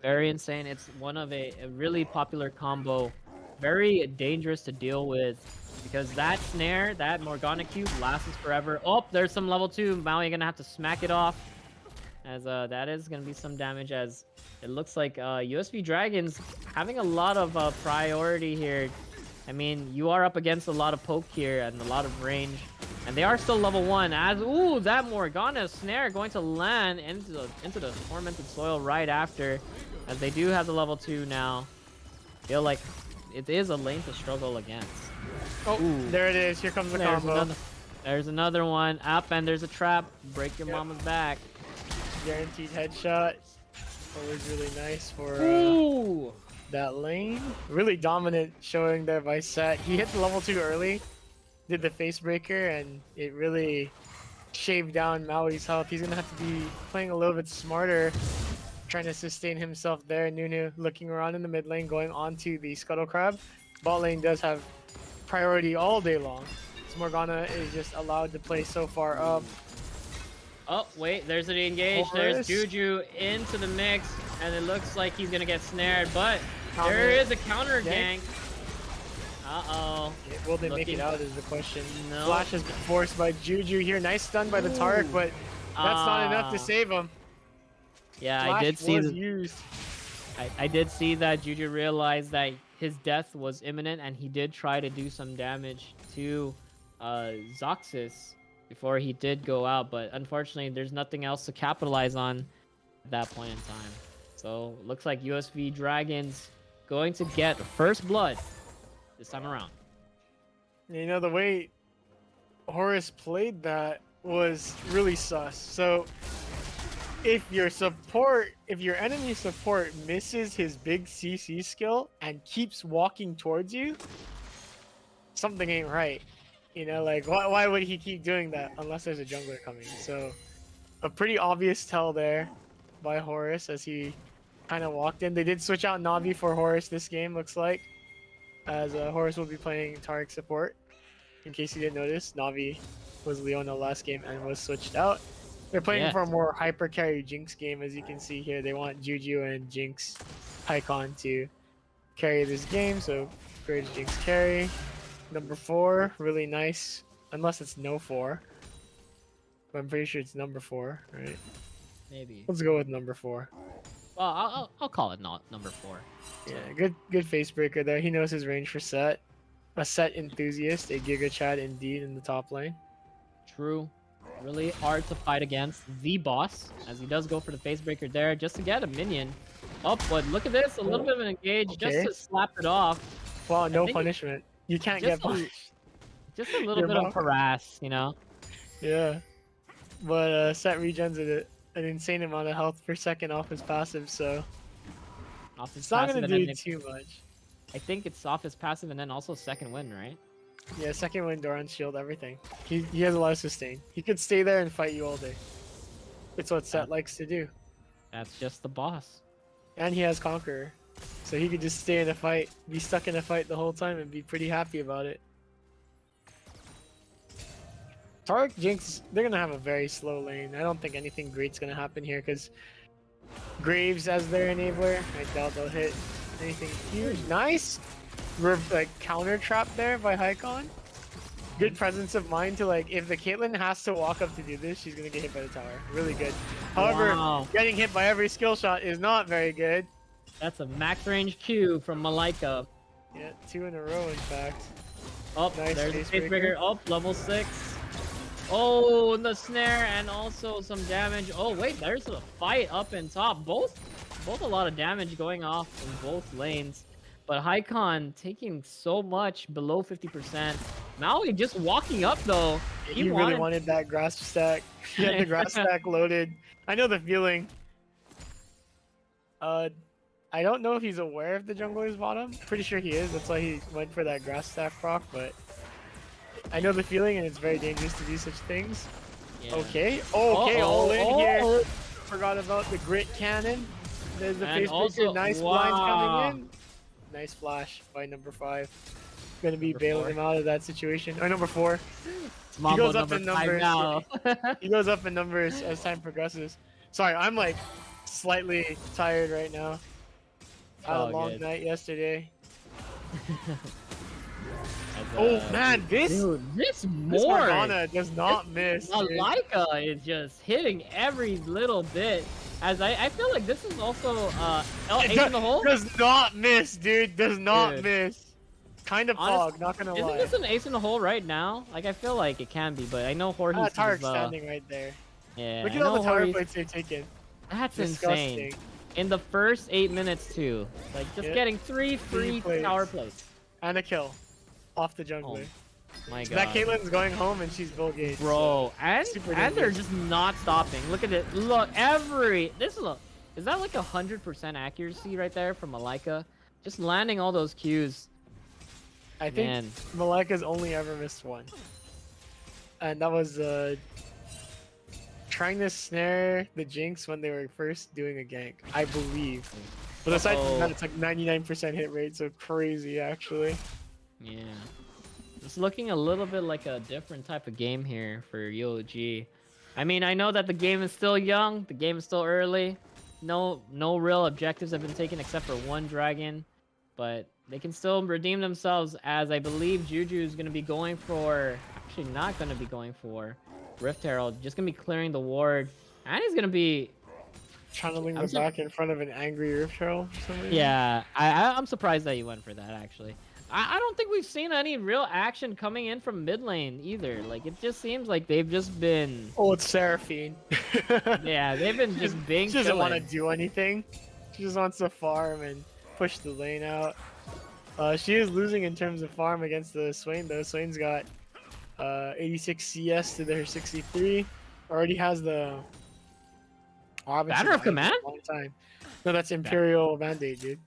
Very insane. It's one of a really popular combo. Very dangerous to deal with because that snare, that Morgana cube lasts forever. Oh, there's some level 2. Maui gonna have to smack it off. As that is gonna be some damage as it looks like USV Dragons having a lot of priority here. I mean, you are up against a lot of poke here and a lot of range. And they are still level 1 as, ooh, that Morgana snare going to land into the tormented soil right after, as they do have the level 2 now. Feel like it is a lane to struggle against. Oh, Ooh. there it is. Here comes the combo. There's another one. Up, and there's a trap. Break your mama's back. Guaranteed headshot. Always really nice for Ooh. that lane. Really dominant showing there by Set. He hit the level 2 early, did the face breaker, and it really shaved down Maui's health. He's gonna have to be playing a little bit smarter, trying to sustain himself there. Nunu looking around in the mid lane, going onto the Scuttle Crab. Bot lane does have priority all day long. So Morgana is just allowed to play so far up. Oh, wait, there's an engage. There's Juju into the mix, and it looks like he's gonna get snared, but there is a counter gank. Uh-oh. Will they make it out is the question. No. Flash has been forced by Juju here. Nice stun by the Tark, but that's not enough to save him. Yeah, Flash I did see was used. I did see that Juju realized that his death was imminent, and he did try to do some damage to Zoxys before he did go out, but unfortunately there's nothing else to capitalize on at that point in time. So looks like USV Dragons going to get first blood this time around. You know, the way Horus played that was really sus. So if your enemy support misses his big CC skill and keeps walking towards you, something ain't right. You know, like, why would he keep doing that unless there's a jungler coming? So, a pretty obvious tell there by Horus as he kind of walked in. They did switch out Navi for Horus this game, looks like, as Horus will be playing Taric support. In case you didn't notice, Navi was Leona last game and was switched out. They're playing for a more hyper carry Jinx game, as you can see here. They want Juju and Jinx Icon to carry this game, so great Jinx carry. Number 4, really nice, unless it's no 4. But I'm pretty sure it's number 4, right? Maybe. Let's go with number 4. Well, I'll call it not number 4. Yeah, good face breaker there. He knows his range for set. A set enthusiast, a Giga Chad indeed in the top lane. True. Really hard to fight against the boss, as he does go for the face breaker there just to get a minion. Oh, but look at this, a little bit of an engage Okay. just to slap it off. Wow, no think punishment. You can't just get punished. Just a little You're bit of welcome. harass, you know? Yeah. But set regens an insane amount of health per second off his passive, so Off his it's not passive, gonna and then do if- too much. I think it's off his passive and then also second win, right? Yeah, second win, Doran shield, everything. He has a lot of sustain. He could stay there and fight you all day. It's what Set likes to do. That's just the boss. And he has Conqueror. So he could just stay in a fight, be stuck in a fight the whole time and be pretty happy about it. Tark, Jinx, they're gonna have a very slow lane. I don't think anything great's gonna happen here because Graves as their enabler, I doubt they'll hit anything huge. Nice! Like counter trap there by Hycon. Good presence of mind to like, if the Caitlyn has to walk up to do this, she's gonna get hit by the tower. Really good. However, Wow. getting hit by every skill shot is not very good. That's a max range Q from Malika. Yeah, 2 in a row in fact. Oh, Nice there's the face face breaker. breaker. Oh, level 6. Oh, and the snare and also some damage. Oh, wait, there's a fight up in top. Both a lot of damage going off in both lanes. But Hycon taking so much below 50%. Maui just walking up though. He really wanted that grass stack. He had the grass stack loaded. I know the feeling. I don't know if he's aware of the jungler's bottom. Pretty sure he is. That's why he went for that grass stack proc. But I know the feeling, and it's very dangerous to do such things. Yeah. Okay. Okay. All in here. Oh. Forgot about the grit cannon. There's the And face also- breaker. Nice wow. blinds coming in. Nice flash by number 5. Gonna be Number bailing 4. him out of that situation. Oh, number 4. It's Mambo goes up number in 5 numbers. now. He goes up in numbers as time progresses. Sorry, I'm like slightly tired right now. Had a all long good. night yesterday. As, Oh man, this dude, this this more. Morgana does not miss. dude. Malika is just hitting every little bit. As I feel like this is also Ace in the hole. Does not miss, dude. Does not Dude. miss. Kind of Honest- fog, not gonna Isn't lie. this an ace in the hole right now? Like I feel like it can be, but I know Jorge sees Tarek well. standing right there. Yeah, Look I at all know the tower Jorge's- plates they've taken. That's Disgusting. insane. In the first 8 minutes too, like just Yeah. getting 3 free plates. tower plates. And a kill. Off the jungler. My So God. that Caitlyn's going home and she's Bill Gates. Bro, and super they're dangerous. just not stopping. Look at it. Look, is that like 100% accuracy right there from Malika? Just landing all those Qs. I think Man. Malika's only ever missed one. And that was trying to snare the Jinx when they were first doing a gank, I believe. But aside from that, it's like 99% hit rate, so crazy actually. Yeah. It's looking a little bit like a different type of game here for UOG. I mean, I know that the game is still young, the game is still early. No real objectives have been taken except for one dragon, but they can still redeem themselves as I believe Juju is going to be going for, actually not going to be going for Rift Herald, just going to be clearing the ward, and he's going to be, Channeling I'm the so- back in front of an angry Rift Herald for some reason. yeah, I'm surprised that you went for that actually. I don't think we've seen any real action coming in from mid lane either. Like, it just seems like they've just been, Oh, it's Seraphine. yeah, they've been just being She doesn't want to chilling. do anything. She just wants to farm and push the lane out. She is losing in terms of farm against the Swain though. Swain's got 86 CS to their 63. Already has the Banner of Command? A long time. No, that's Imperial Mandate, dude.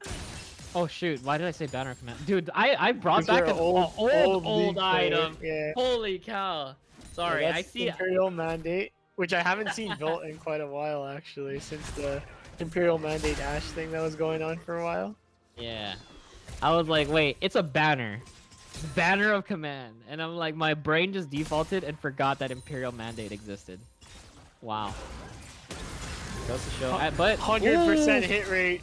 Oh shoot, why did I say Banner of Command? Dude, I brought 'Cause back you're an an old League player. item. Yeah. Holy cow. Sorry, Yeah, I that's see. Imperial Mandate, which I haven't seen built in quite a while actually, since the Imperial Mandate Ash thing that was going on for a while. Yeah. I was like, wait, it's a banner. It's Banner of Command. And I'm like, my brain just defaulted and forgot that Imperial Mandate existed. Wow. Goes to show. But 100% Ooh, hit rate.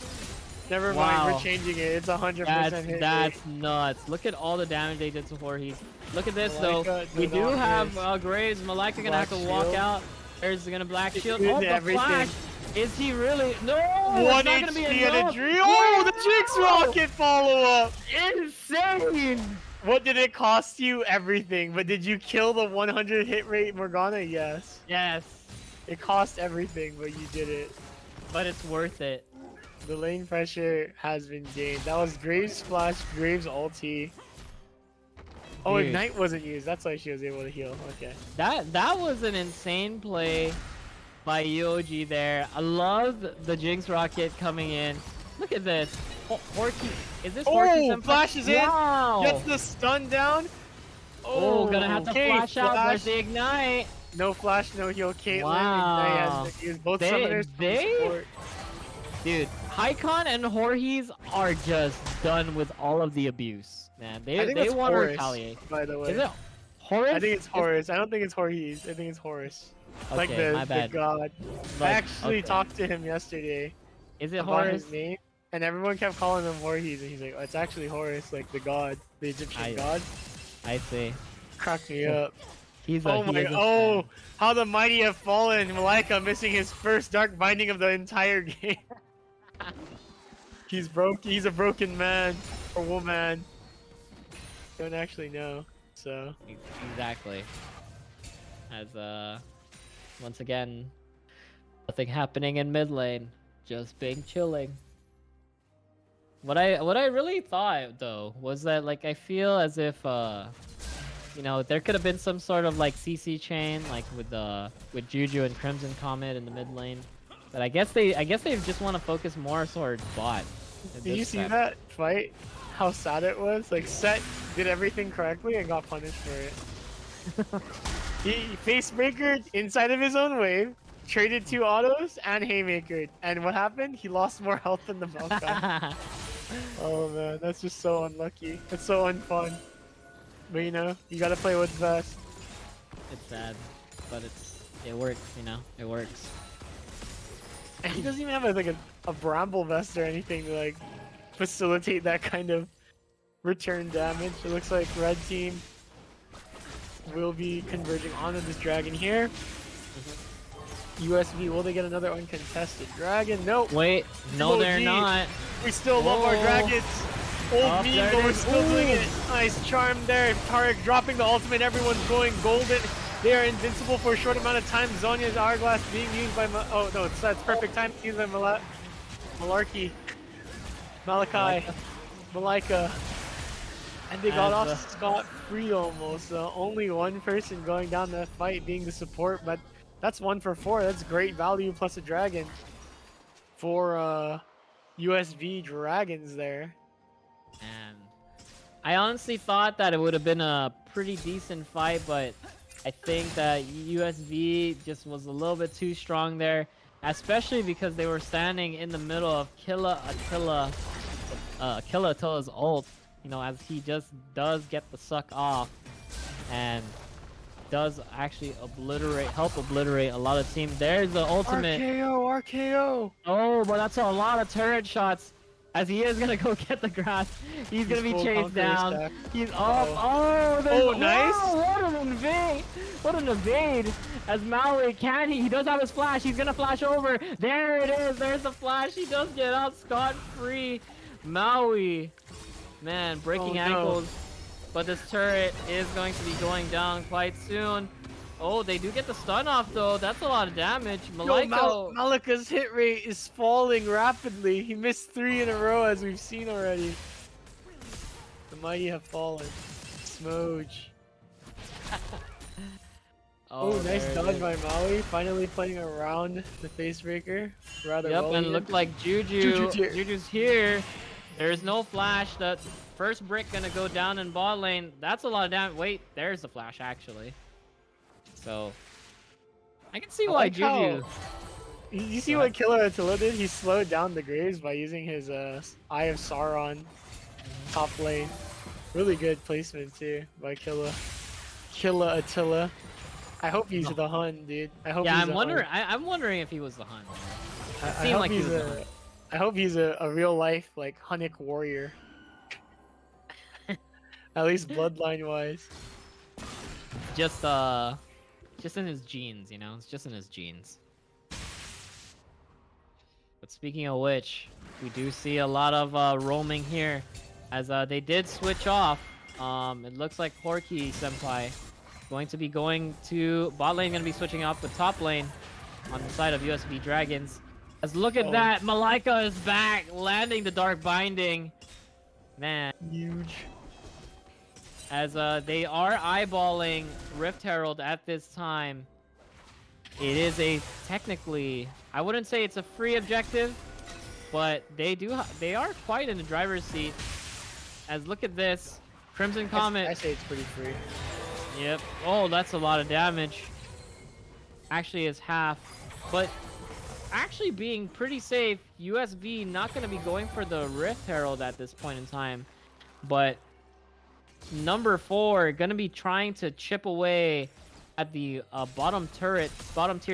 Never mind, Wow. we're changing it. It's 100% hit that's rate. nuts. Look at all the damage they did to Voorhees. Look at this though. Malika We did do not have miss. Graves. Malika gonna have to Black walk shield. out. There's gonna Black She Shield. did Oh, the everything. flash. Is he really? No, One it's not gonna be HP and a enough. dream. Oh, the Jinx Whoa! rocket follow up. Insane. What did it cost you? Everything. But did you kill the 100 hit rate Morgana? Yes. Yes, It cost everything, but you did it. but it's worth it. The lane pressure has been gained. That was Graves flash, Graves ulti. Oh, Dude. Ignite wasn't used. That's why she was able to heal. Okay. That was an insane play by UOG there. I love the Jinx rocket coming in. Look at this. Horky. Is this Horky? Oh, flashes in. Wow. Gets the stun down. Oh, gonna have to okay, flash out. There's the ignite. No flash, no heal. Caitlyn. Wow. Ignite has been used. Both summoners. from they- support. Dude, Hycon and Horhies are just done with all of the abuse, man. I think They it's want to Horus, retaliate. by the way. Is it Horus? I think it's Horus. I don't think it's Horhies. I think it's Horus. Like Okay, my the bad. god. I Like, actually okay. talked to him yesterday Is it about Horus? his name, and everyone kept calling him Horhies, and he's like, oh, it's actually Horus, like the god, the Egyptian god. I see. Cracked me up. He's a, Oh he my! is a Oh, fan. how the mighty have fallen! Malika missing his first dark binding of the entire game. He's broke. He's a broken man or woman. Don't actually know. So Exactly. As once again, nothing happening in mid lane, just being chilling. What I really thought though was that like I feel as if you know there could have been some sort of like CC chain like with Juju and Crimson Comet in the mid lane, but I guess they just want to focus more towards bot. at did you this see step. that fight? How sad it was. Like Set did everything correctly and got punished for it. He face breakered inside of his own wave, traded 2 autos, and haymakered. And what happened? He lost more health than the Maokai. Oh man, that's just so unlucky. That's so unfun. But you know, you gotta play what's best. It's sad, but it works, you know, it works. And he doesn't even have like a bramble vest or anything to like facilitate that kind of return damage. It looks like red team will be converging onto this dragon here. USV, will they get another uncontested dragon? Nope. Wait, no, they're OG. not. We still love our Whoa. dragons. Old Up meme, there but it we're is. still doing Ooh. it. Nice charm there. Tarek dropping the ultimate. Everyone's going golden. They are invincible for a short amount of time. Zonya's hourglass being used by oh no, that's perfect time to use by Malarkey. Malachi. Malika. And they got As, off scot-free almost. Only one person going down that fight being the support, but that's 1 for 4. That's great value plus a dragon for USV dragons there. And I honestly thought that it would have been a pretty decent fight, but I think that USV just was a little bit too strong there, especially because they were standing in the middle of Killa Attila's ult, you know, as he just does get the suck off and does actually help obliterate a lot of teams. There's the ultimate. RKO! Oh, but that's a lot of turret shots. As he is gonna go get the grass, he's gonna be full chased conqueror down. stack. He's up. Uh-oh. Oh, there's, Oh, nice. wow, what an evade! What an evade! As Maui can he does have his flash. He's gonna flash over. There it is. There's the flash. He does get out scot-free. Maui, man, breaking Oh, no. ankles. But this turret is going to be going down quite soon. Oh, they do get the stun off though. That's a lot of damage. Malika. Malika's hit rate is falling rapidly. He missed 3 in a row as we've seen already. The mighty have fallen. Smoge. Oh, nice there it dodge is. by Maui. Finally playing around the face breaker. Rather Yep, well. and even. looked like Juju's here. Juju's here. There's no flash. That first brick gonna go down in bot lane. That's a lot of damage. Wait, there's the flash actually. So I can see I why like Juju. how- You see what Killer Attila did? He slowed down the Graves by using his Eye of Sauron top lane. Really good placement too by Killer Attila. I hope he's the Hun, dude. I hope. Yeah, he's I'm a wondering. Hun. I'm wondering if he was the Hun. I seemed hope like he he's was the Hun. I hope he's a real life like Hunnic warrior. At least bloodline wise. Just in his genes, you know. It's just in his genes. But speaking of which, we do see a lot of roaming here, as they did switch off. It looks like Horky Senpai going to be going to bot lane, going to be switching off with top lane on the side of USV Dragons. As look at that, Malika is back, landing the Dark Binding. Man, Huge. as they are eyeballing Rift Herald at this time. It is a technically, I wouldn't say it's a free objective, but they are quite in the driver's seat. As look at this, Crimson Comet. I say it's pretty free. Yep. Oh, that's a lot of damage. Actually, it's half, but actually being pretty safe. USV not going to be going for the Rift Herald at this point in time, but number 4 going to be trying to chip away at the bottom tier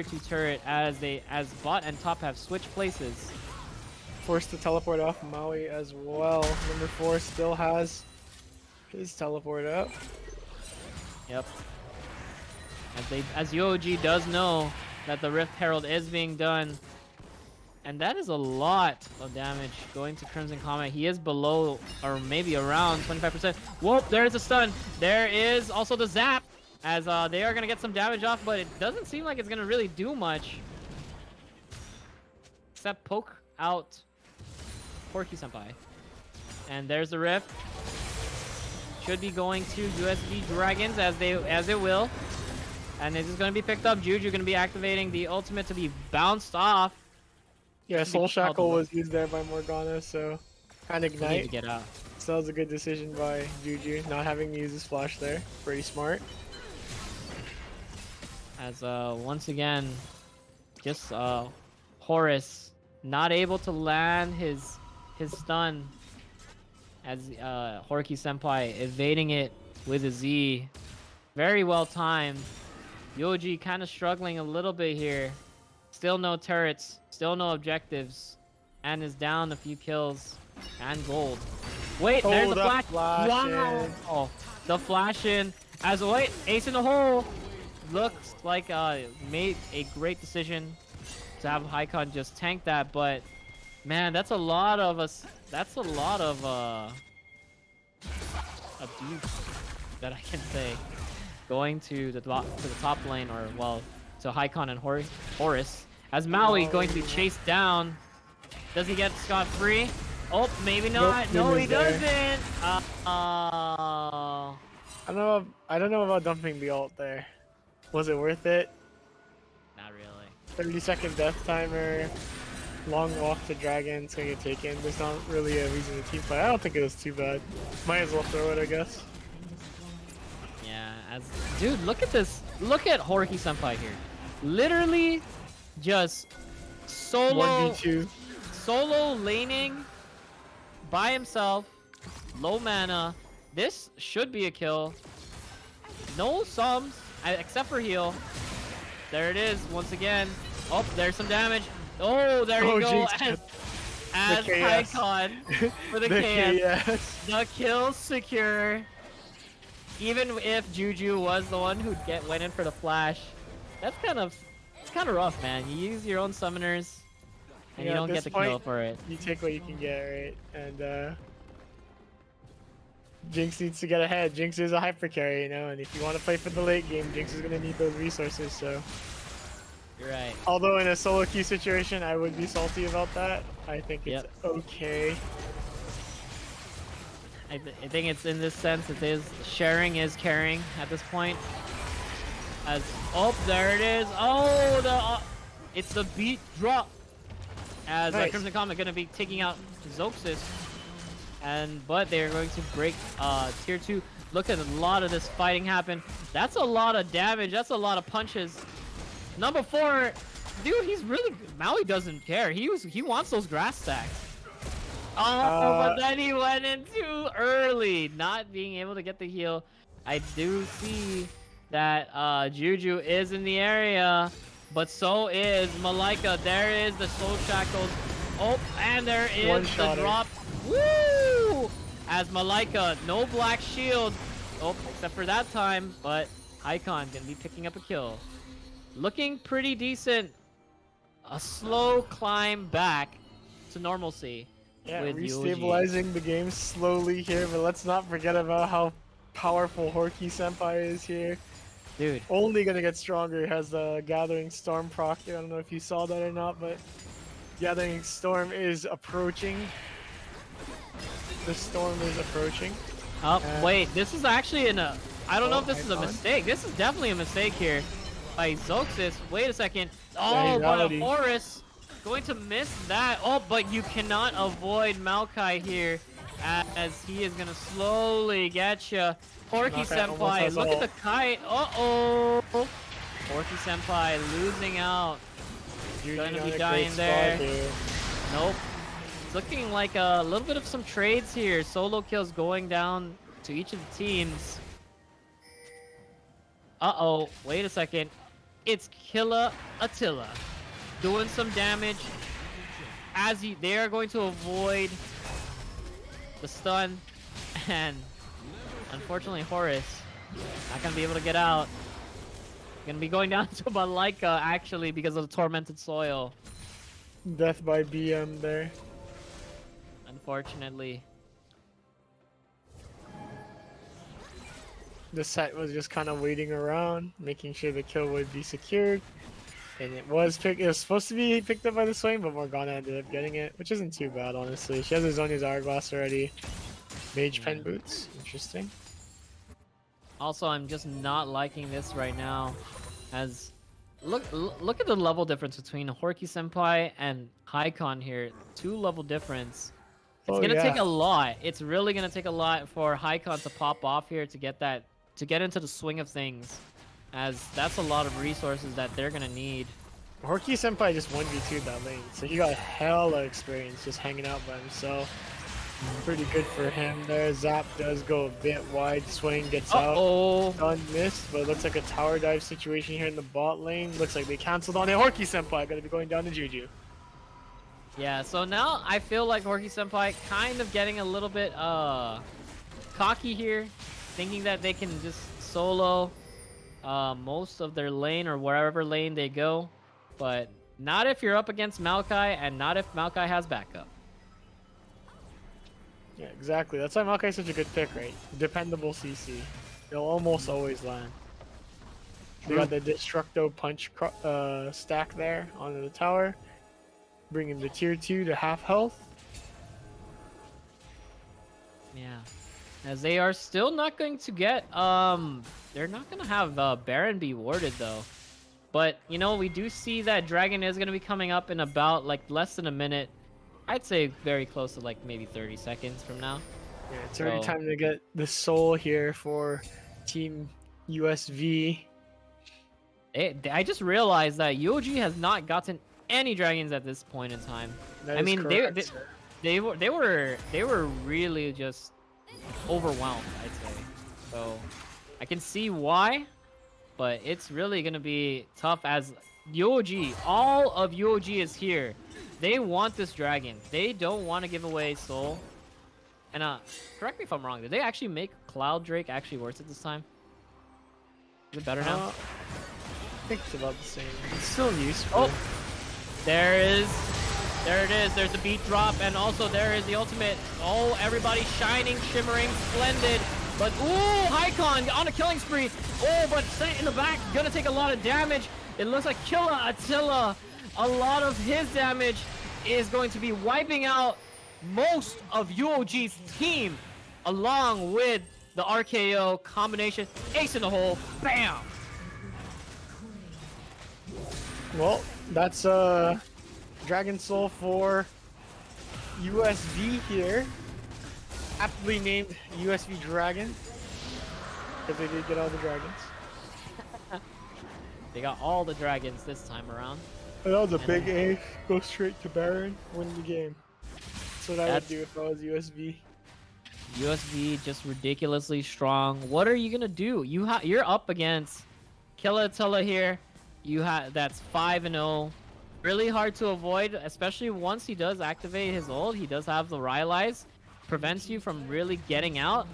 2 turret, as bot and top have switched places. Forced to teleport off Maui as well. Number 4 still has his teleport up. Yep. As UOG does know that the Rift Herald is being done, and that is a lot of damage going to Crimson Comet. He is below, or maybe around 25%. Whoop! There's a stun. There is also the zap, as they are gonna get some damage off, but it doesn't seem like it's gonna really do much, except poke out Porky Senpai. And there's the Rift. Should be going to USV Dragons as it will. And this is going to be picked up. Juju going to be activating the ultimate to be bounced off. Yeah, Soul Shackle was used there by Morgana, so and We need to Ignite. get out. So that was a good decision by Juju, not having to use his flash there. Pretty smart. As once again, just Horus not able to land his stun, as Horky Senpai evading it with a Z. Very well timed. Yoji kind of struggling a little bit here. Still no turrets, still no objectives, and is down a few kills and gold. Wait, there's the flash. Wow! Oh, the flash in. As wait, ace in the hole. Looks like made a great decision to have Hycon just tank that, but man, that's a lot of us. That's a lot of abuse that I can say. Going to the top lane, or well, to Hycon and Horus. As Maui going to be chased down. Does he get scot-free? Oh, maybe not. Nope, no, he there. doesn't. I don't know about dumping the ult there. Was it worth it? Not really. 30-second death timer. Long walk to dragon, it's gonna get taken. There's not really a reason to team fight. I don't think it was too bad. Might as well throw it, I guess. Yeah, dude, look at this. Look at Horky Senpai here. Literally just solo 1v2. solo laning by himself, low mana. This should be a kill. No sums except for heal. There it is once again. Oh, there's some damage. Oh, there you go. Jinx. As Hycon for the KS. The kill secure. Even if Juju was the one who went in for the flash, it's kind of rough, man. You use your own summoners, and you don't get the kill for it. You take what you can get, right? And Jinx needs to get ahead. Jinx is a hyper carry, you know, and if you want to play for the late game, Jinx is gonna need those resources. So, You're right. although in a solo queue situation, I would be salty about that. I think it's Yep. okay. I think it's in this sense that is sharing is caring at this point. As oh, there it is. Oh, it's the beat drop. As Nice. Crimson Comet gonna be taking out Zoxus, but they're going to break tier 2. Look at a lot of this fighting happen. That's a lot of damage. That's a lot of punches. Number 4, dude, he's really Maui doesn't care. He wants those grass stacks. Oh, but then he went in too early, not being able to get the heal. I do see that Juju is in the area, but so is Malika. There is the Soul Shackles. Oh, and there is the drop. Woo! As Malika, no black shield. Oh, except for that time, but Icon gonna be picking up a kill. Looking pretty decent. A slow climb back to normalcy. Yeah, with restabilizing the game slowly here, but let's not forget about how powerful Horky Senpai is here. Dude, Only gonna get stronger. Has the Gathering Storm proc. I don't know if you saw that or not, but Gathering Storm is approaching. The storm is approaching. wait, this is actually I don't know if this is a Icon? mistake. This is definitely a mistake here by Zoxis. Wait a second. Yeah, Oh, he's but already- Horus going to miss that. Oh, but you cannot avoid Maokai here as he is going to slowly get you. Horky Maokai almost Senpai, has look at ult. the kite. Uh-oh. Horky Senpai losing out. You're Gonna on be a great dying spot there. here. Nope. It's looking like a little bit of some trades here. Solo kills going down to each of the teams. Uh-oh. Wait a second. It's Killa Attila doing some damage as they are going to avoid the stun, and unfortunately Horus not gonna be able to get out. Gonna be going down to Malika actually because of the tormented soil. Death by BM there. Unfortunately. The set was just kind of waiting around, making sure the kill would be secured. And it was supposed to be picked up by the Swain, but Morgana ended up getting it, which isn't too bad, honestly. She has Azonia's Hourglass already. Mage Pen Boots. Interesting. Also, I'm just not liking this right now, as look at the level difference between Horky Senpai and Haikon here. 2 level difference. It's Oh, gonna take yeah. a lot. It's really gonna take a lot for Haikon to pop off here to get into the swing of things, as that's a lot of resources that they're gonna need. Horky Senpai just 1v2'd that lane, so he got hella experience just hanging out by himself. Pretty good for him there. Zap does go a bit wide. Swain gets out. Uh-oh. Stun missed, but it looks like a tower dive situation here in the bot lane. Looks like they canceled on it. Horky Senpai gonna be going down to Juju. Yeah, so now I feel like Horky Senpai kind of getting a little bit cocky here, thinking that they can just solo most of their lane or wherever lane they go, but not if you're up against Maokai, and not if Maokai has backup. Yeah, exactly. That's why Maokai's such a good pick, right? Dependable CC. They'll almost always land. They got the Destructo Punch stack there onto the tower. Bring him to tier 2 to half health. Yeah, as they are still not going to get they're not gonna have Baron be warded though, but you know, we do see that Dragon is gonna be coming up in about like less than a minute. I'd say very close to like maybe 30 seconds from now. Yeah, it's already So- time to get the soul here for Team USV. I just realized that UOG has not gotten any dragons at this point in time. That I is mean, correct, sir. they were really just overwhelmed, I'd say. So I can see why, but it's really gonna be tough as UOG, all of UOG is here. They want this dragon. They don't want to give away soul. And correct me if I'm wrong, did they actually make Cloud Drake actually worth it this time? Is it better now? I think it's about the same. It's still useful. Oh, there it is. There's the beat drop, and also there is the ultimate. Oh, everybody shining, shimmering, splendid. But ooh, Haikon on a killing spree. Oh, but Saint in the back gonna take a lot of damage. It looks like Killa Attila, a lot of his damage is going to be wiping out most of UOG's team, along with the RKO combination. Ace in the hole, bam. Well, that's Dragon Soul for USV here. Aptly named USV Dragon. Because they did get all the dragons. They got all the dragons this time around. That was a big A. Go straight to Baron, win the game. That's what I would do if I was USV. USV just ridiculously strong. What are you gonna do? You're up against Killa Attila here. That's 5-0. Really hard to avoid, especially once he does activate his ult. He does have the Rylai's, prevents you from really getting out.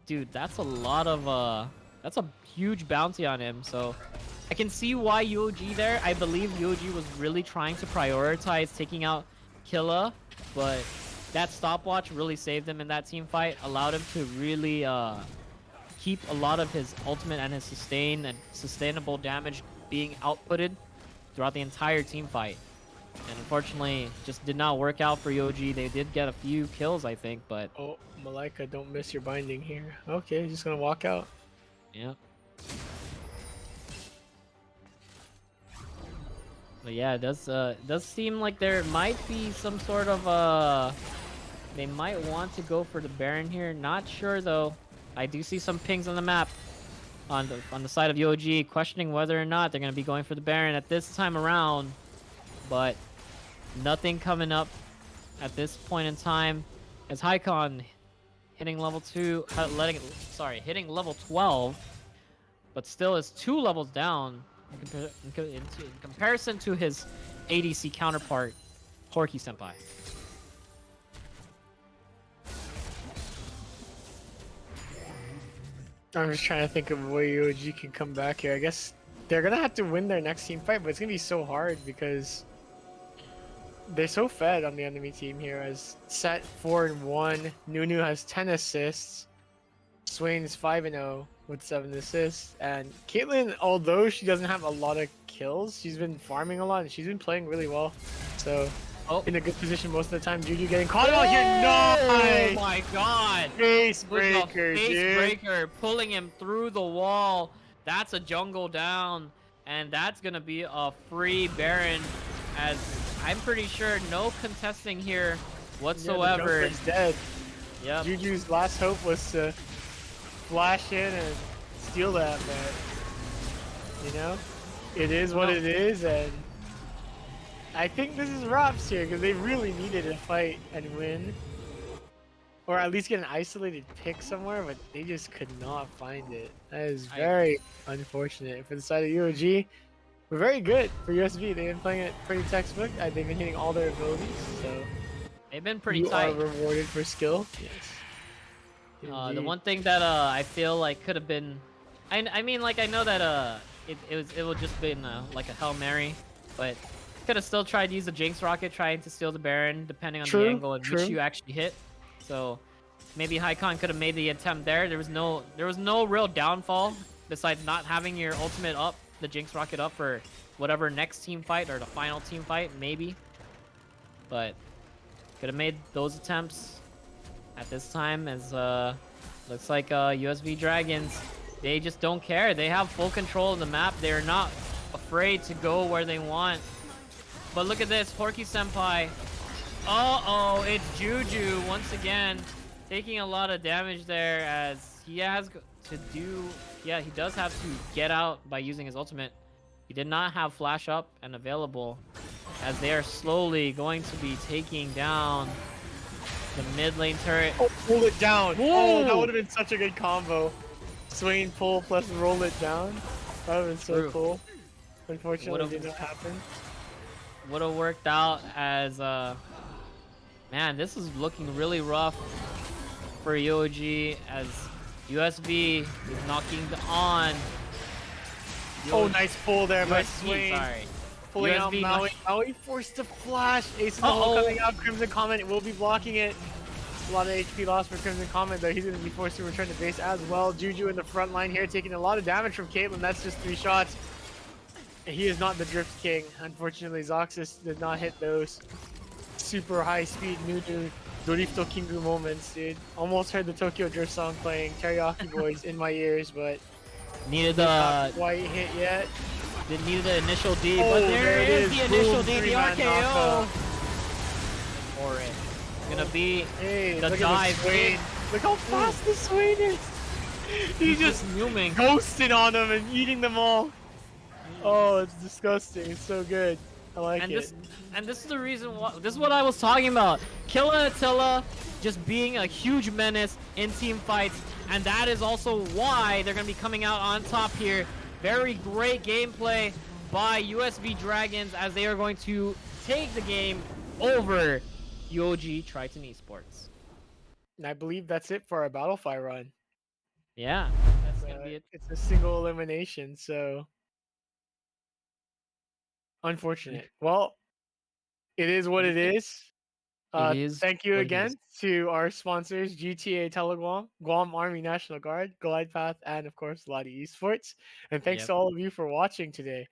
Dude, that's a lot of that's a huge bounty on him. So I can see why UOG there. I believe UOG was really trying to prioritize taking out Killa but that stopwatch really saved him in that team fight, allowed him to really keep a lot of his ultimate and his sustain and sustainable damage being outputted throughout the entire team fight. And unfortunately, just did not work out for UOG. They did get a few kills, I think, but Oh, Malika, don't miss your binding here. Okay, just gonna walk out. yeah. But yeah, it does seem like there might be some sort of they might want to go for the Baron here. Not sure though. I do see some pings on the map on the side of UOG questioning whether or not they're gonna be going for the Baron at this time around. But nothing coming up at this point in time as Hycon hitting level 2, hitting level 12, but still is 2 levels down in comparison to his ADC counterpart, Horky Senpai. I'm just trying to think of a way UOG can come back here. I guess they're gonna have to win their next team fight, but it's gonna be so hard because they're so fed on the enemy team here. As Set 4-1, Nunu has 10 assists, Swain's 5-0 with 7 assists, and Caitlyn, although she doesn't have a lot of kills, she's been farming a lot and she's been playing really well. So in a good position most of the time. Juju getting caught out here. Nice! Oh my god! Face With a breaker, face dude. breaker, pulling him through the wall. That's a jungle down, and that's gonna be a free Baron. As I'm pretty sure no contesting here whatsoever. Yeah, the dead. Yep. Juju's last hope was to flash in and steal that, but you know, it is what it is, and I think this is Rob's here because they really needed to fight and win, or at least get an isolated pick somewhere, but they just could not find it. That is very unfortunate for the side of UOG. We're very good for USV. They've been playing it pretty textbook. They've been hitting all their abilities, so They've been pretty you tight. are rewarded for skill. Yes. The one thing that I feel like could have been, I mean, like I know that it would just been like a Hail Mary, but could have still tried to use the Jinx Rocket trying to steal the Baron depending on the angle in which you actually hit. So maybe Hycon could have made the attempt there. There was no real downfall besides not having your ultimate up, the Jinx Rocket up for whatever next team fight or the final team fight maybe. But could have made those attempts at this time, as looks like USV Dragons, they just don't care. They have full control of the map. They're not afraid to go where they want. But look at this, Horky Senpai. Uh-oh, it's Juju once again taking a lot of damage there, as he has to do, he does have to get out by using his ultimate. He did not have flash up and available, as they are slowly going to be taking down the mid lane turret. Oh, pull it down. Whoa. Oh, that would have been such a good combo. Swain pull plus roll it down. That would have been so cool. Unfortunately, it did not happen. Would have worked out, as man, this is looking really rough for UOG, as USV is knocking on. Oh, nice pull there by USV, Swain. sorry. Pulling out USV Maui. Maui forced to flash. Ace in the hole coming out. Crimson Comet will be blocking it. A lot of HP loss for Crimson Comet, though. He's going to be forced to return to base as well. Juju in the front line here, taking a lot of damage from Caitlyn. That's just 3 shots. He is not the Drift King. Unfortunately, Zoxus did not hit those super high speed Nunu Dorifto Kingu moments, dude. Almost heard the Tokyo Drift song playing, Teriyaki Boys, in my ears, but needed not quite hit yet. Didn't need the initial D, Oh, but there it is the initial D, the Three-man RKO. knockout. For it. Gonna be Hey, the look dive. at the Swain. Look how fast the Swain is. He's just fuming. ghosting on them and eating them all. Oh, it's disgusting. It's so good. I like it. This is the reason why. This is what I was talking about. Killa Attila just being a huge menace in team fights, and that is also why they're gonna be coming out on top here. Very great gameplay by USV Dragons, as they are going to take the game over UOG Triton Esports. And I believe that's it for our Battlefy run. Yeah, that's gonna be it. It's a single elimination, so unfortunate. Well, it is what it is. It is Thank you what it is. again to our sponsors, GTA Teleguam, Guam Army National Guard, Glide Path, and of course, Lottie Esports. And thanks Yep, to all of you for watching today.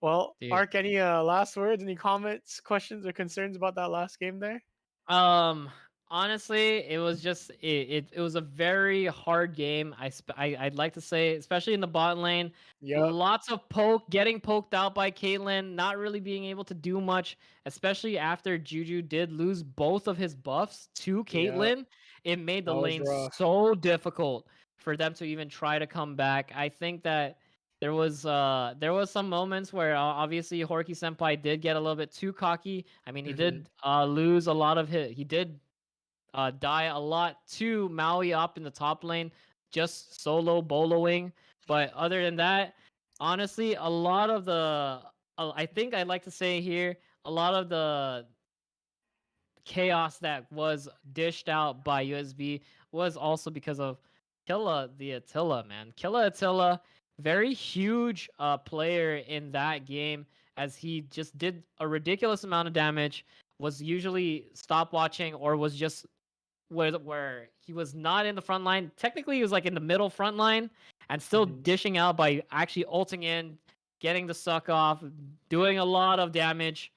Well, dude. Ark, any last words, any comments, questions, or concerns about that last game there? Um, Honestly, it was just it was a very hard game. I'd like to say, especially in the bot lane, Yep. lots of getting poked out by Caitlyn, not really being able to do much, especially after Juju did lose both of his buffs to Yep. Caitlyn. It made the That was lane rough. so difficult for them to even try to come back. I think that there was some moments where obviously Horky Senpai did get a little bit too cocky. I mean, he Hmm. did lose a lot of his. He did die a lot to Maui up in the top lane, just solo boloing. But other than that, honestly, a lot of the I think I'd like to say here, a lot of the chaos that was dished out by USV was also because of Killa the Attila, man. Killa Attila, very huge player in that game, as he just did a ridiculous amount of damage, was usually stopwatching or was just where he was not in the front line. Technically, he was like in the middle front line and still Hmm. dishing out by actually ulting in, getting the suck off, doing a lot of damage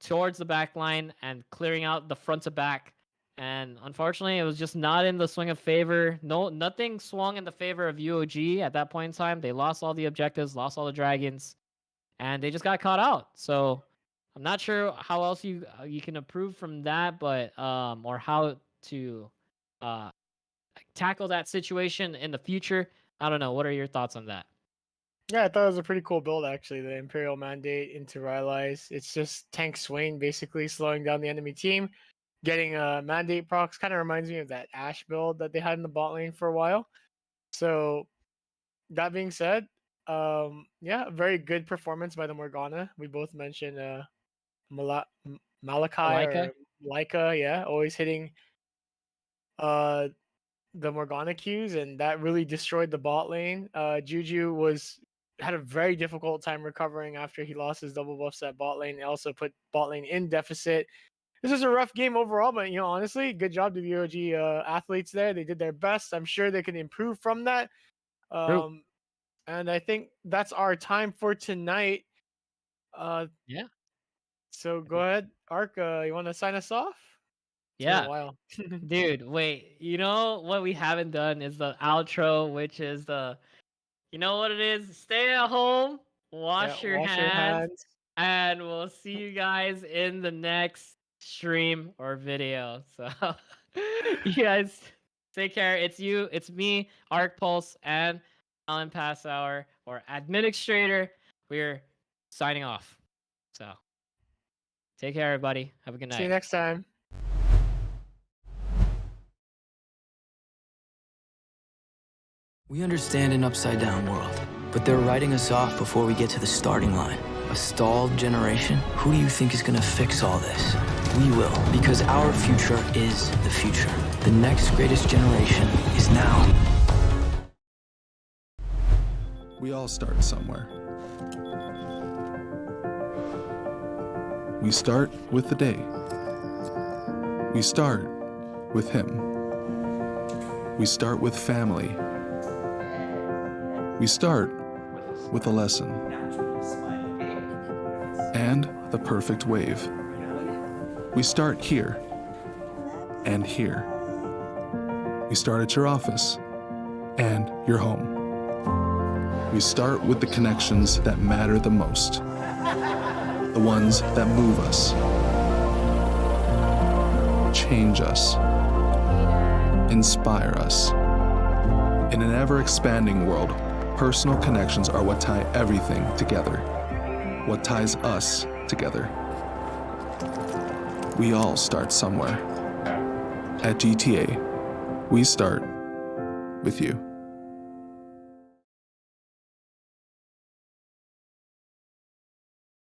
towards the back line and clearing out the front to back. And unfortunately, it was just not in the swing of favor. No, nothing swung in the favor of UOG at that point in time. They lost all the objectives, lost all the dragons, and they just got caught out. So I'm not sure how else you can improve from that, but or how to uh tackle that situation in the future. I don't know. What are your thoughts on that? Yeah, I thought it was a pretty cool build actually. The Imperial Mandate into Rylai's. It's just Tank Swain basically slowing down the enemy team, getting Mandate procs. Kind of reminds me of that Ash build that they had in the bot lane for a while. So that being said, yeah, very good performance by the Morgana. We both mentioned Malachi Malika? or Leica, yeah, always hitting uh the Morgana Qs, and that really destroyed the bot lane. Juju had a very difficult time recovering after he lost his double buffs at bot lane. It also put bot lane in deficit. This was a rough game overall, but honestly, good job to the OG athletes there. They did their best. I'm sure they can improve from that. True. Um, and I think that's our time for tonight. Uh, Yeah. so go ahead, Ark. You want to sign us off? It's been a Yeah. while. Dude, wait. You know what we haven't done is the outro, which is you know what it is? Stay at home, Yeah, wash your wash your hands, hands. and we'll see you guys in the next stream or video. So you guys take care. It's me, Arc Pulse, and Alan Passauer or Administrator. We're signing off. So take care, everybody. Have a good See you night. next time. We understand an upside down world, but they're writing us off before we get to the starting line. A stalled generation? Who do you think is gonna fix all this? We will, because our future is the future. The next greatest generation is now. We all start somewhere. We start with the day. We start with him. We start with family. We start with a lesson. And the perfect wave. We start here and here. We start at your office and your home. We start with the connections that matter the most. The ones that move us, change us, inspire us. In an ever-expanding world, personal connections are what tie everything together, what ties us together. We all start somewhere. At GTA, we start with you.